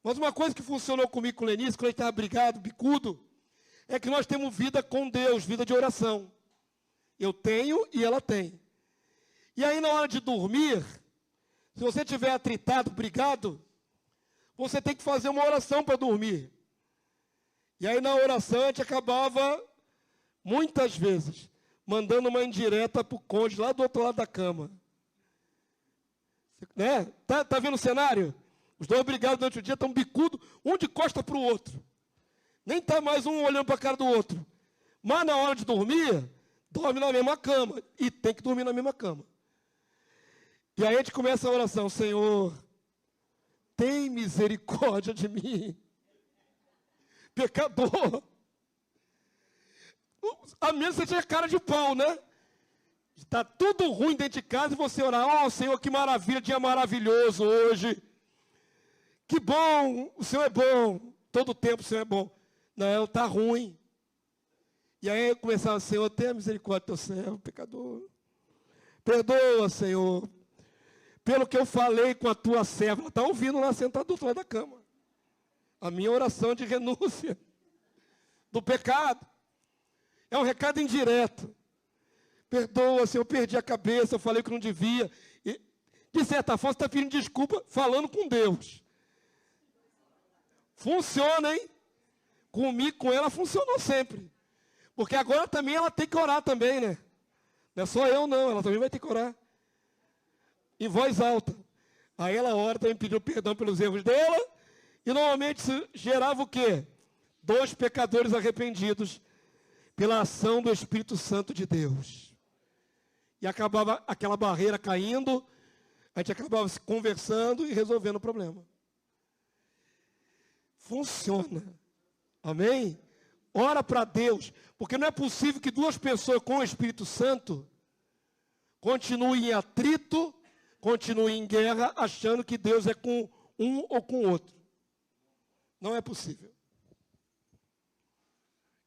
Mas uma coisa que funcionou comigo com o Lenice, quando a gente estava brigado, bicudo, é que nós temos vida com Deus, vida de oração. Eu tenho e ela tem. E aí na hora de dormir, se você estiver atritado, brigado, você tem que fazer uma oração para dormir. E aí na oração a gente acabava, muitas vezes, mandando uma indireta para o cônjuge lá do outro lado da cama. Né? Tá vendo o cenário? Os dois brigados durante o dia estão bicudos, um de costa para o outro. Nem está mais um olhando para a cara do outro. Mas na hora de dormir, dorme na mesma cama. E tem que dormir na mesma cama. E aí a gente começa a oração: Senhor, tem misericórdia de mim, pecador. A menos que você tenha cara de pau, né? Está tudo ruim dentro de casa e você orar: oh, Senhor, que maravilha, dia maravilhoso hoje. Que bom, o Senhor é bom. Todo tempo o Senhor é bom. Não, está ruim. E aí eu começava: Senhor, tenha misericórdia do teu servo, pecador. Perdoa, Senhor, pelo que eu falei com a tua serva. Ela está ouvindo lá, sentado do outro lado da cama. A minha oração de renúncia do pecado. É um recado indireto. Perdoa, Senhor, eu perdi a cabeça, eu falei que não devia. E, de certa forma, você está pedindo desculpa falando com Deus. Funciona, hein? Comigo, com ela, funcionou sempre. Porque agora também ela tem que orar também, né? Não é só eu, não. Ela também vai ter que orar. Em voz alta. Aí ela ora, também pediu perdão pelos erros dela. E normalmente isso gerava o quê? 2 pecadores arrependidos pela ação do Espírito Santo de Deus. E acabava aquela barreira caindo, a gente acabava se conversando e resolvendo o problema. Funciona. Amém? Ora para Deus, porque não é possível que 2 pessoas com o Espírito Santo continuem em atrito, continuem em guerra, achando que Deus é com um ou com o outro. Não é possível.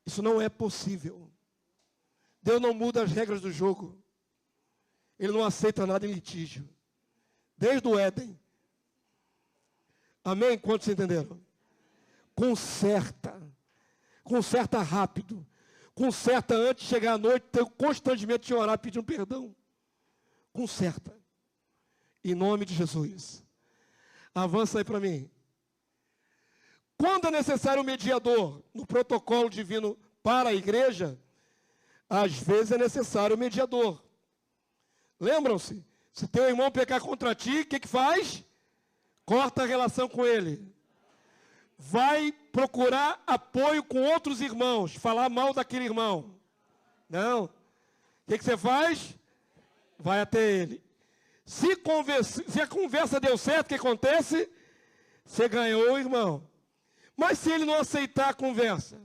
Isso não é possível. Deus não muda as regras do jogo. Ele não aceita nada em litígio. Desde o Éden. Amém? Quantos entenderam? Conserta. Conserta rápido. Conserta antes de chegar à noite, ter constantemente de orar pedindo perdão. Conserta. Em nome de Jesus. Avança aí para mim. Quando é necessário um mediador no protocolo divino para a igreja, às vezes é necessário um mediador. Lembram-se? Se teu irmão pecar contra ti, o que faz? Corta a relação com ele. Vai procurar apoio com outros irmãos, falar mal daquele irmão. Não. O que você faz? Vai até ele. Se a conversa deu certo, o que acontece? Você ganhou o irmão. Mas se ele não aceitar a conversa,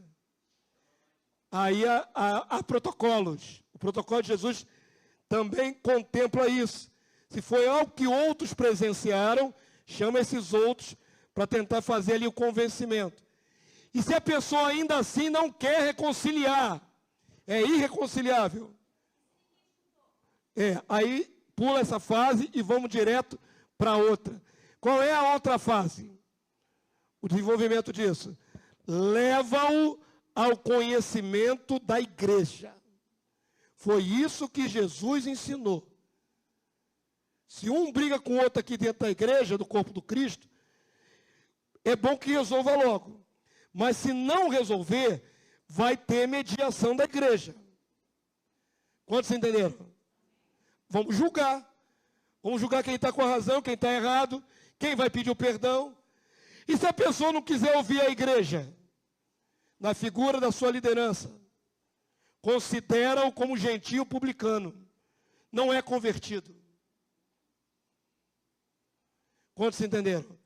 aí há protocolos. O protocolo de Jesus também contempla isso. Se foi algo que outros presenciaram, chama esses outros para tentar fazer ali o convencimento. E se a pessoa ainda assim não quer reconciliar, é irreconciliável. Aí pula essa fase e vamos direto para outra. Qual é a outra fase? O desenvolvimento disso. Leva-o ao conhecimento da igreja. Foi isso que Jesus ensinou. Se um briga com o outro aqui dentro da igreja, do corpo do Cristo, é bom que resolva logo. Mas se não resolver, vai ter mediação da igreja. Quantos entenderam? Vamos julgar. Vamos julgar quem está com a razão, quem está errado, quem vai pedir o perdão. E se a pessoa não quiser ouvir a igreja, na figura da sua liderança, considera-o como gentio publicano, não é convertido. Quantos entenderam?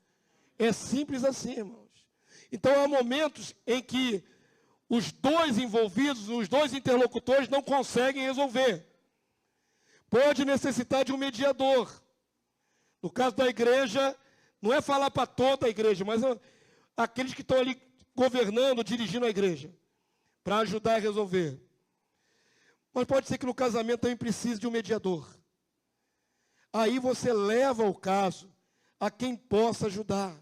É simples assim, irmãos. Então há momentos em que os 2 envolvidos, os 2 interlocutores não conseguem resolver. Pode necessitar de um mediador. No caso da igreja, não é falar para toda a igreja, mas aqueles que estão ali governando, dirigindo a igreja, para ajudar a resolver. Mas pode ser que no casamento também precise de um mediador. Aí você leva o caso a quem possa ajudar.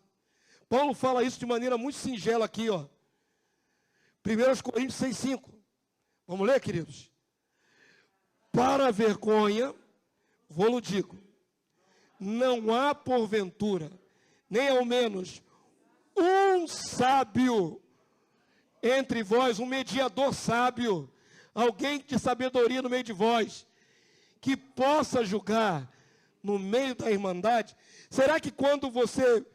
Paulo fala isso de maneira muito singela aqui, ó. 1 Coríntios 6,5. Vamos ler, queridos? Para a vergonha, vou-lo digo, não há porventura, nem ao menos um sábio entre vós, um mediador sábio, alguém de sabedoria no meio de vós, que possa julgar no meio da irmandade. Será que quando você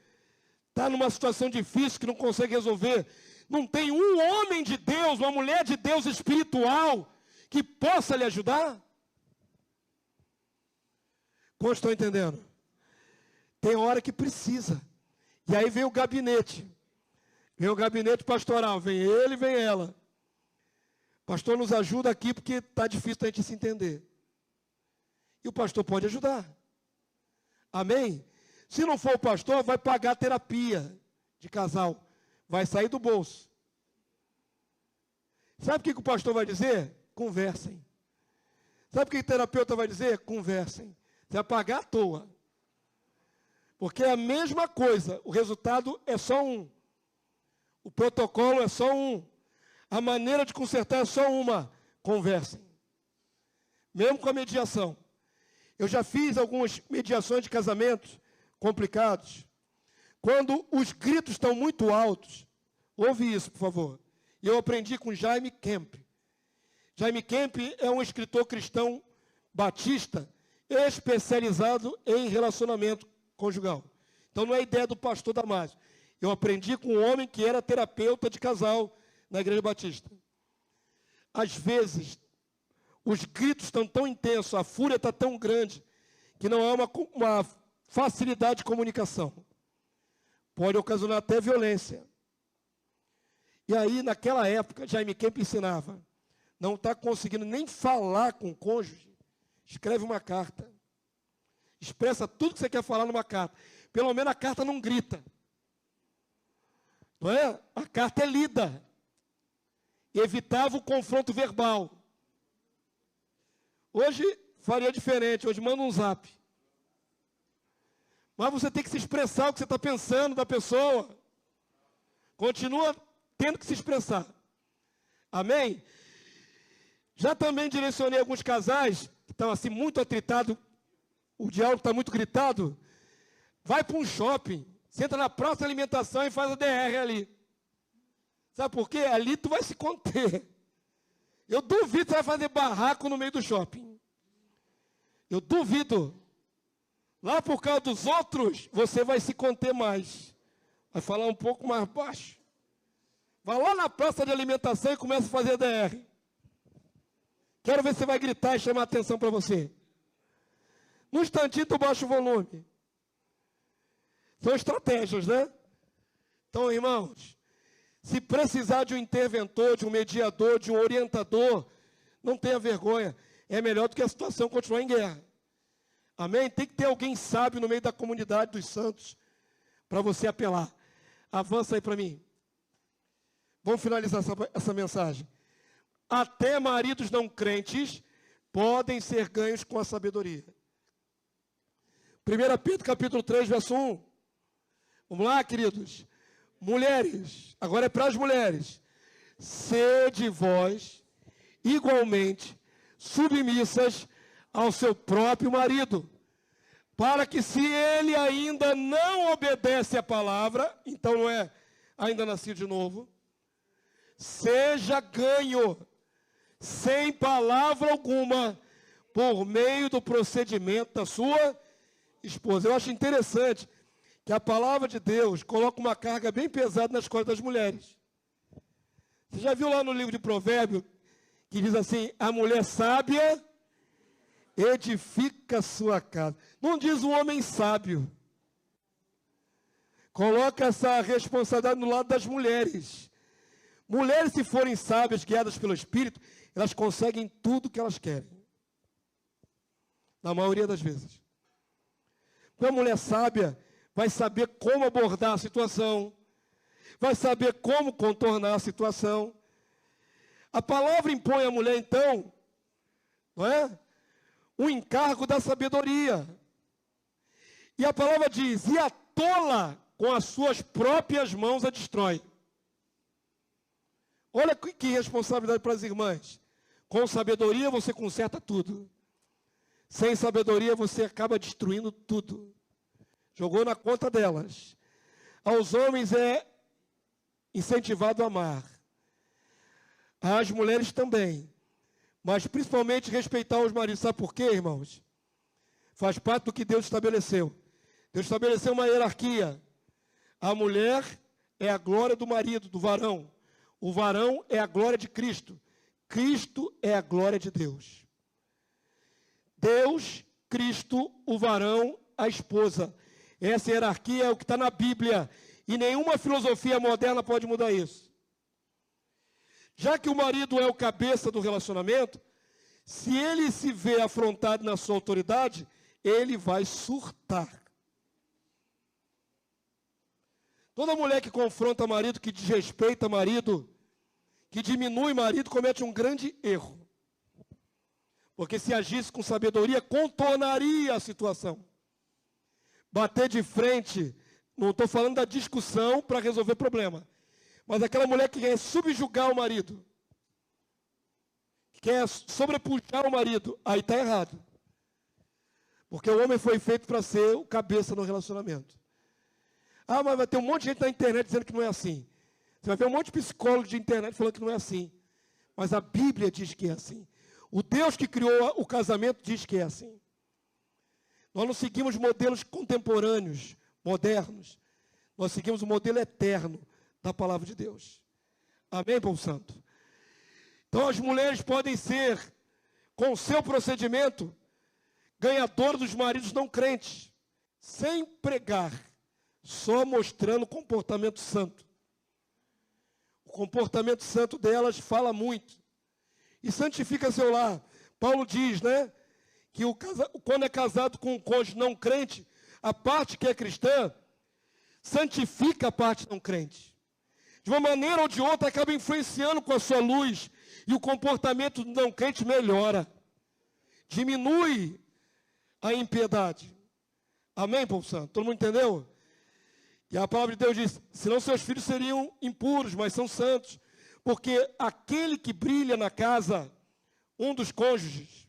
está numa situação difícil, que não consegue resolver, Não tem um homem de Deus, uma mulher de Deus espiritual que possa lhe ajudar? Como estão entendendo? Tem hora que precisa. E aí vem o gabinete. Vem o gabinete pastoral. Vem ele, vem ela. Pastor, nos ajuda aqui porque está difícil a gente se entender. E o pastor pode ajudar. Amém? Se não for o pastor, vai pagar a terapia de casal. Vai sair do bolso. Sabe o que o pastor vai dizer? Conversem. Sabe o que o terapeuta vai dizer? Conversem. Você vai pagar à toa. Porque é a mesma coisa. O resultado é só um. O protocolo é só um. A maneira de consertar é só uma. Conversem. Mesmo com a mediação. Eu já fiz algumas mediações de casamentos complicados. Quando os gritos estão muito altos, ouve isso, por favor. Eu aprendi com Jaime Kemp. Jaime Kemp é um escritor cristão batista, especializado em relacionamento conjugal. Então não é ideia do pastor Damásio. Eu aprendi com um homem que era terapeuta de casal na igreja batista. Às vezes, os gritos estão tão intensos, a fúria está tão grande, que não há uma facilidade de comunicação. Pode ocasionar até violência. E aí, naquela época, Jaime Kemp ensinava, não está conseguindo nem falar com o cônjuge, escreve uma carta. Expressa tudo que você quer falar numa carta. Pelo menos a carta não grita. Não é? A carta é lida. Evitava o confronto verbal. Hoje faria diferente. Hoje manda um zap. Mas você tem que se expressar o que você está pensando da pessoa. Continua tendo que se expressar. Amém? Já também direcionei alguns casais que estão assim muito atritados. O diálogo está muito gritado. Vai para um shopping. Senta na praça de alimentação e faz a DR ali. Sabe por quê? Ali tu vai se conter. Eu duvido que você vai fazer barraco no meio do shopping. Eu duvido. Lá por causa dos outros, você vai se conter mais. Vai falar um pouco mais baixo. Vai lá na praça de alimentação e começa a fazer DR. Quero ver se você vai gritar e chamar a atenção para você. No instantinho tu baixa o volume. São estratégias, né? Então, irmãos, se precisar de um interventor, de um mediador, de um orientador, não tenha vergonha. É melhor do que a situação continuar em guerra. Amém? Tem que ter alguém sábio no meio da comunidade dos santos para você apelar. Avança aí para mim. Vamos finalizar essa mensagem. Até maridos não crentes podem ser ganhos com a sabedoria. 1 Pedro capítulo 3, verso 1. Vamos lá, queridos. Mulheres, agora é para as mulheres. Sede vós igualmente submissas ao seu próprio marido, para que se ele ainda não obedece à palavra, então não é ainda nascido de novo, seja ganho, sem palavra alguma, por meio do procedimento da sua esposa. Eu acho interessante que a palavra de Deus coloca uma carga bem pesada nas costas das mulheres. Você já viu lá no livro de Provérbios, que diz assim, a mulher sábia edifica sua casa. Não diz o homem sábio. Coloca essa responsabilidade no lado das mulheres. Mulheres, se forem sábias, guiadas pelo Espírito, elas conseguem tudo que elas querem. Na maioria das vezes. Porque a mulher sábia vai saber como abordar a situação, vai saber como contornar a situação. A palavra impõe à mulher, então, não é? O encargo da sabedoria. E a palavra diz, e a tola com as suas próprias mãos a destrói. Olha que responsabilidade para as irmãs. Com sabedoria você conserta tudo. Sem sabedoria você acaba destruindo tudo. Jogou na conta delas. Aos homens é incentivado a amar. Às mulheres também. Mas principalmente respeitar os maridos. Sabe por quê, irmãos? Faz parte do que Deus estabeleceu. Deus estabeleceu uma hierarquia. A mulher é a glória do marido, do varão. O varão é a glória de Cristo. Cristo é a glória de Deus. Deus, Cristo, o varão, a esposa. Essa hierarquia é o que está na Bíblia. E nenhuma filosofia moderna pode mudar isso. Já que o marido é o cabeça do relacionamento, se ele se vê afrontado na sua autoridade, ele vai surtar. Toda mulher que confronta marido, que desrespeita marido, que diminui marido, comete um grande erro. Porque se agisse com sabedoria, contornaria a situação. Bater de frente, não estou falando da discussão para resolver problema, mas aquela mulher que quer subjugar o marido, que quer sobrepujar o marido, aí está errado. Porque o homem foi feito para ser o cabeça no relacionamento. Ah, mas vai ter um monte de gente na internet dizendo que não é assim. Você vai ver um monte de psicólogos de internet falando que não é assim. Mas a Bíblia diz que é assim. O Deus que criou o casamento diz que é assim. Nós não seguimos modelos contemporâneos, modernos. Nós seguimos o modelo eterno da palavra de Deus. Amém, povo santo? Então as mulheres podem ser, com o seu procedimento, ganhadoras dos maridos não crentes, sem pregar, só mostrando comportamento santo. O comportamento santo delas fala muito. E santifica seu lar. Paulo diz, né, que quando é casado com um cônjuge não crente, a parte que é cristã santifica a parte não crente. De uma maneira ou de outra, acaba influenciando com a sua luz. E o comportamento do não crente melhora. Diminui a impiedade. Amém, povo santo? Todo mundo entendeu? E a palavra de Deus diz, senão seus filhos seriam impuros, mas são santos. Porque aquele que brilha na casa, um dos cônjuges,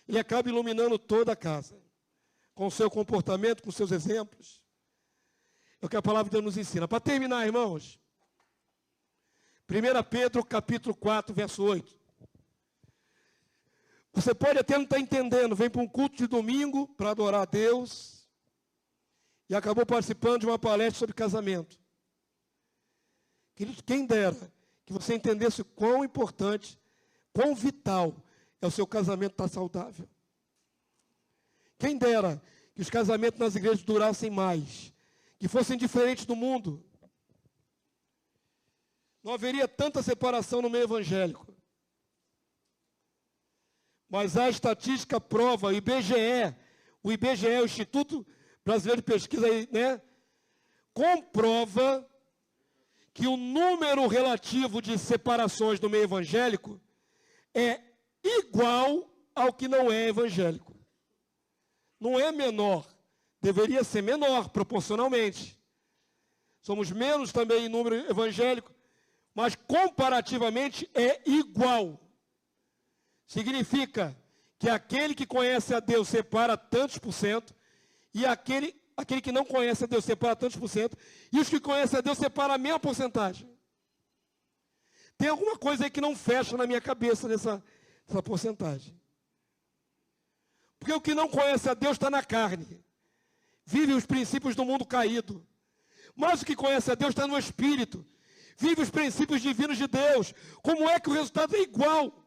ele acaba iluminando toda a casa. Com o seu comportamento, com seus exemplos. É o que a palavra de Deus nos ensina. Para terminar, irmãos, 1 Pedro capítulo 4, verso 8. Você pode até não estar entendendo, vem para um culto de domingo para adorar a Deus e acabou participando de uma palestra sobre casamento. Querido, quem dera que você entendesse o quão importante, quão vital é o seu casamento estar saudável. Quem dera que os casamentos nas igrejas durassem mais, que fossem diferentes do mundo. Não haveria tanta separação no meio evangélico. Mas a estatística prova, o IBGE, o Instituto Brasileiro de Pesquisa, né, comprova que o número relativo de separações no meio evangélico é igual ao que não é evangélico. Não é menor, deveria ser menor proporcionalmente. Somos menos também em número evangélico, mas comparativamente é igual. Significa que aquele que conhece a Deus separa tantos por cento, e aquele que não conhece a Deus separa tantos por cento, e os que conhecem a Deus separam a mesma porcentagem. Tem alguma coisa aí que não fecha na minha cabeça nessa porcentagem. Porque o que não conhece a Deus está na carne, vive os princípios do mundo caído. Mas o que conhece a Deus está no Espírito, vive os princípios divinos de Deus. Como é que o resultado é igual?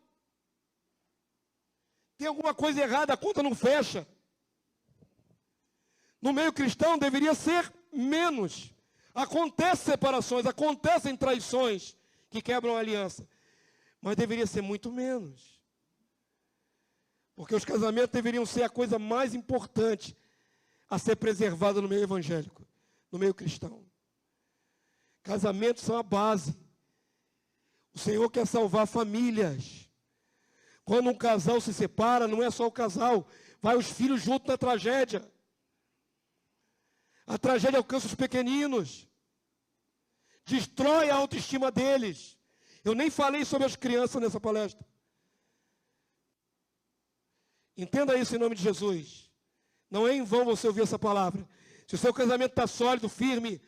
Tem alguma coisa errada, a conta não fecha. No meio cristão deveria ser menos. Acontecem separações, acontecem traições que quebram a aliança. Mas deveria ser muito menos. Porque os casamentos deveriam ser a coisa mais importante a ser preservada no meio evangélico, no meio cristão. Casamentos são a base. O Senhor quer salvar famílias. Quando um casal se separa, não é só o casal, vai os filhos junto na tragédia. A tragédia alcança os pequeninos, destrói a autoestima deles. Eu nem falei sobre as crianças nessa palestra. Entenda isso em nome de Jesus. Não é em vão você ouvir essa palavra. Se o seu casamento está sólido, firme,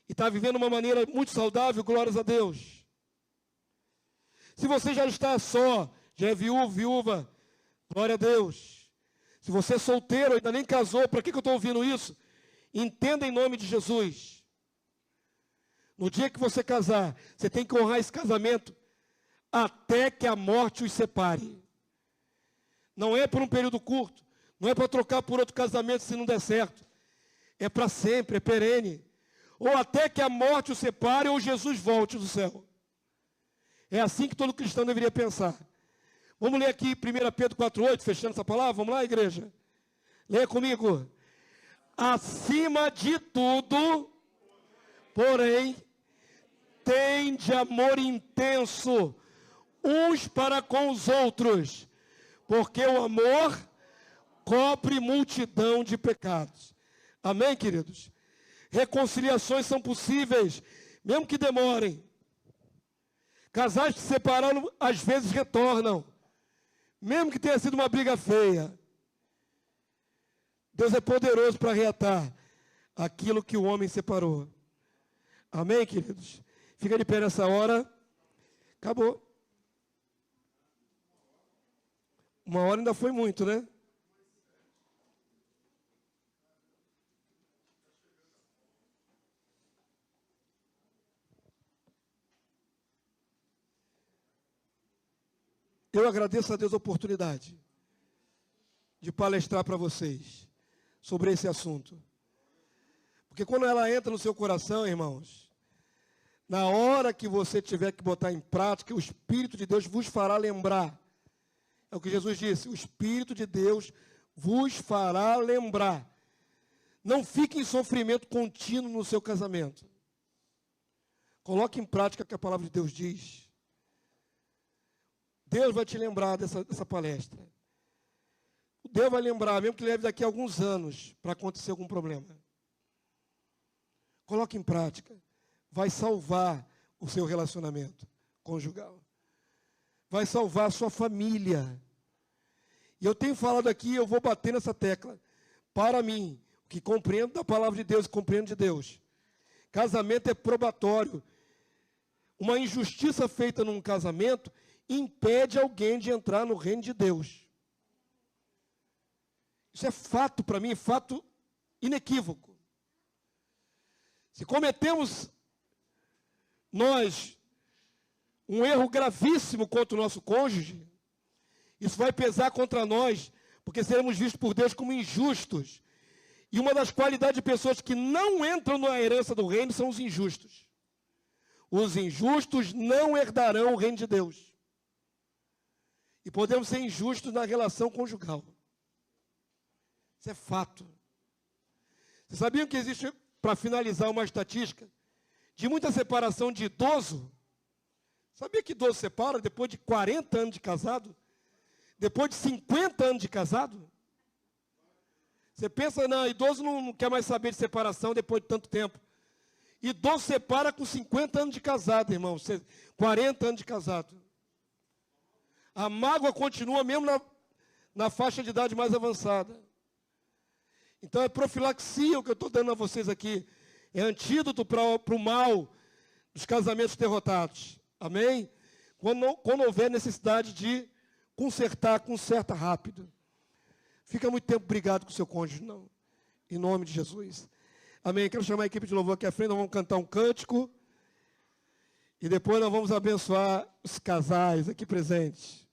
e está vivendo de uma maneira muito saudável, glórias a Deus. Se você já está só, já é viúva, glória a Deus. Se você é solteiro, ainda nem casou, para que eu estou ouvindo isso? Entenda em nome de Jesus. No dia que você casar, você tem que honrar esse casamento até que a morte os separe. Não é por um período curto, não é para trocar por outro casamento se não der certo. É para sempre, é perene. Ou até que a morte os separe ou Jesus volte do céu. É assim que todo cristão deveria pensar. Vamos ler aqui 1 Pedro 4,8, fechando essa palavra? Vamos lá, igreja? Leia comigo. Acima de tudo, porém, tende amor intenso uns para com os outros, porque o amor cobre multidão de pecados. Amém, queridos? Reconciliações são possíveis, mesmo que demorem. Casais que se separaram, às vezes retornam, mesmo que tenha sido uma briga feia. Deus é poderoso para reatar aquilo que o homem separou. Amém, queridos? Fica de pé nessa hora. Acabou. 1 hora ainda foi muito, né? Eu agradeço a Deus a oportunidade de palestrar para vocês sobre esse assunto. Porque quando ela entra no seu coração, irmãos, na hora que você tiver que botar em prática, o Espírito de Deus vos fará lembrar. É o que Jesus disse, o Espírito de Deus vos fará lembrar. Não fique em sofrimento contínuo no seu casamento. Coloque em prática o que a palavra de Deus diz. Deus vai te lembrar dessa palestra. Deus vai lembrar, mesmo que leve daqui a alguns anos para acontecer algum problema. Coloque em prática. Vai salvar o seu relacionamento conjugal. Vai salvar a sua família. E eu tenho falado aqui, eu vou bater nessa tecla. Para mim, que compreendo da palavra de Deus e compreendo de Deus. Casamento é probatório. Uma injustiça feita num casamento impede alguém de entrar no reino de Deus. Isso é fato para mim, fato inequívoco. Se cometemos nós um erro gravíssimo contra o nosso cônjuge, isso vai pesar contra nós, porque seremos vistos por Deus como injustos. E uma das qualidades de pessoas que não entram na herança do reino são os injustos. Os injustos não herdarão o reino de Deus. E podemos ser injustos na relação conjugal. Isso é fato. Vocês sabiam que existe, para finalizar, uma estatística de muita separação de idoso? Sabia que idoso separa depois de 40 anos de casado? Depois de 50 anos de casado? Você pensa, não, idoso não quer mais saber de separação depois de tanto tempo. Idoso separa com 50 anos de casado, irmão. 40 anos de casado. A mágoa continua mesmo na faixa de idade mais avançada. Então é profilaxia o que eu estou dando a vocês aqui. É antídoto para o mal dos casamentos derrotados. Amém? Quando houver necessidade de consertar, conserta rápido. Fica muito tempo brigado com o seu cônjuge, não. Em nome de Jesus. Amém? Quero chamar a equipe de louvor aqui à frente. Nós vamos cantar um cântico. E depois nós vamos abençoar os casais aqui presentes.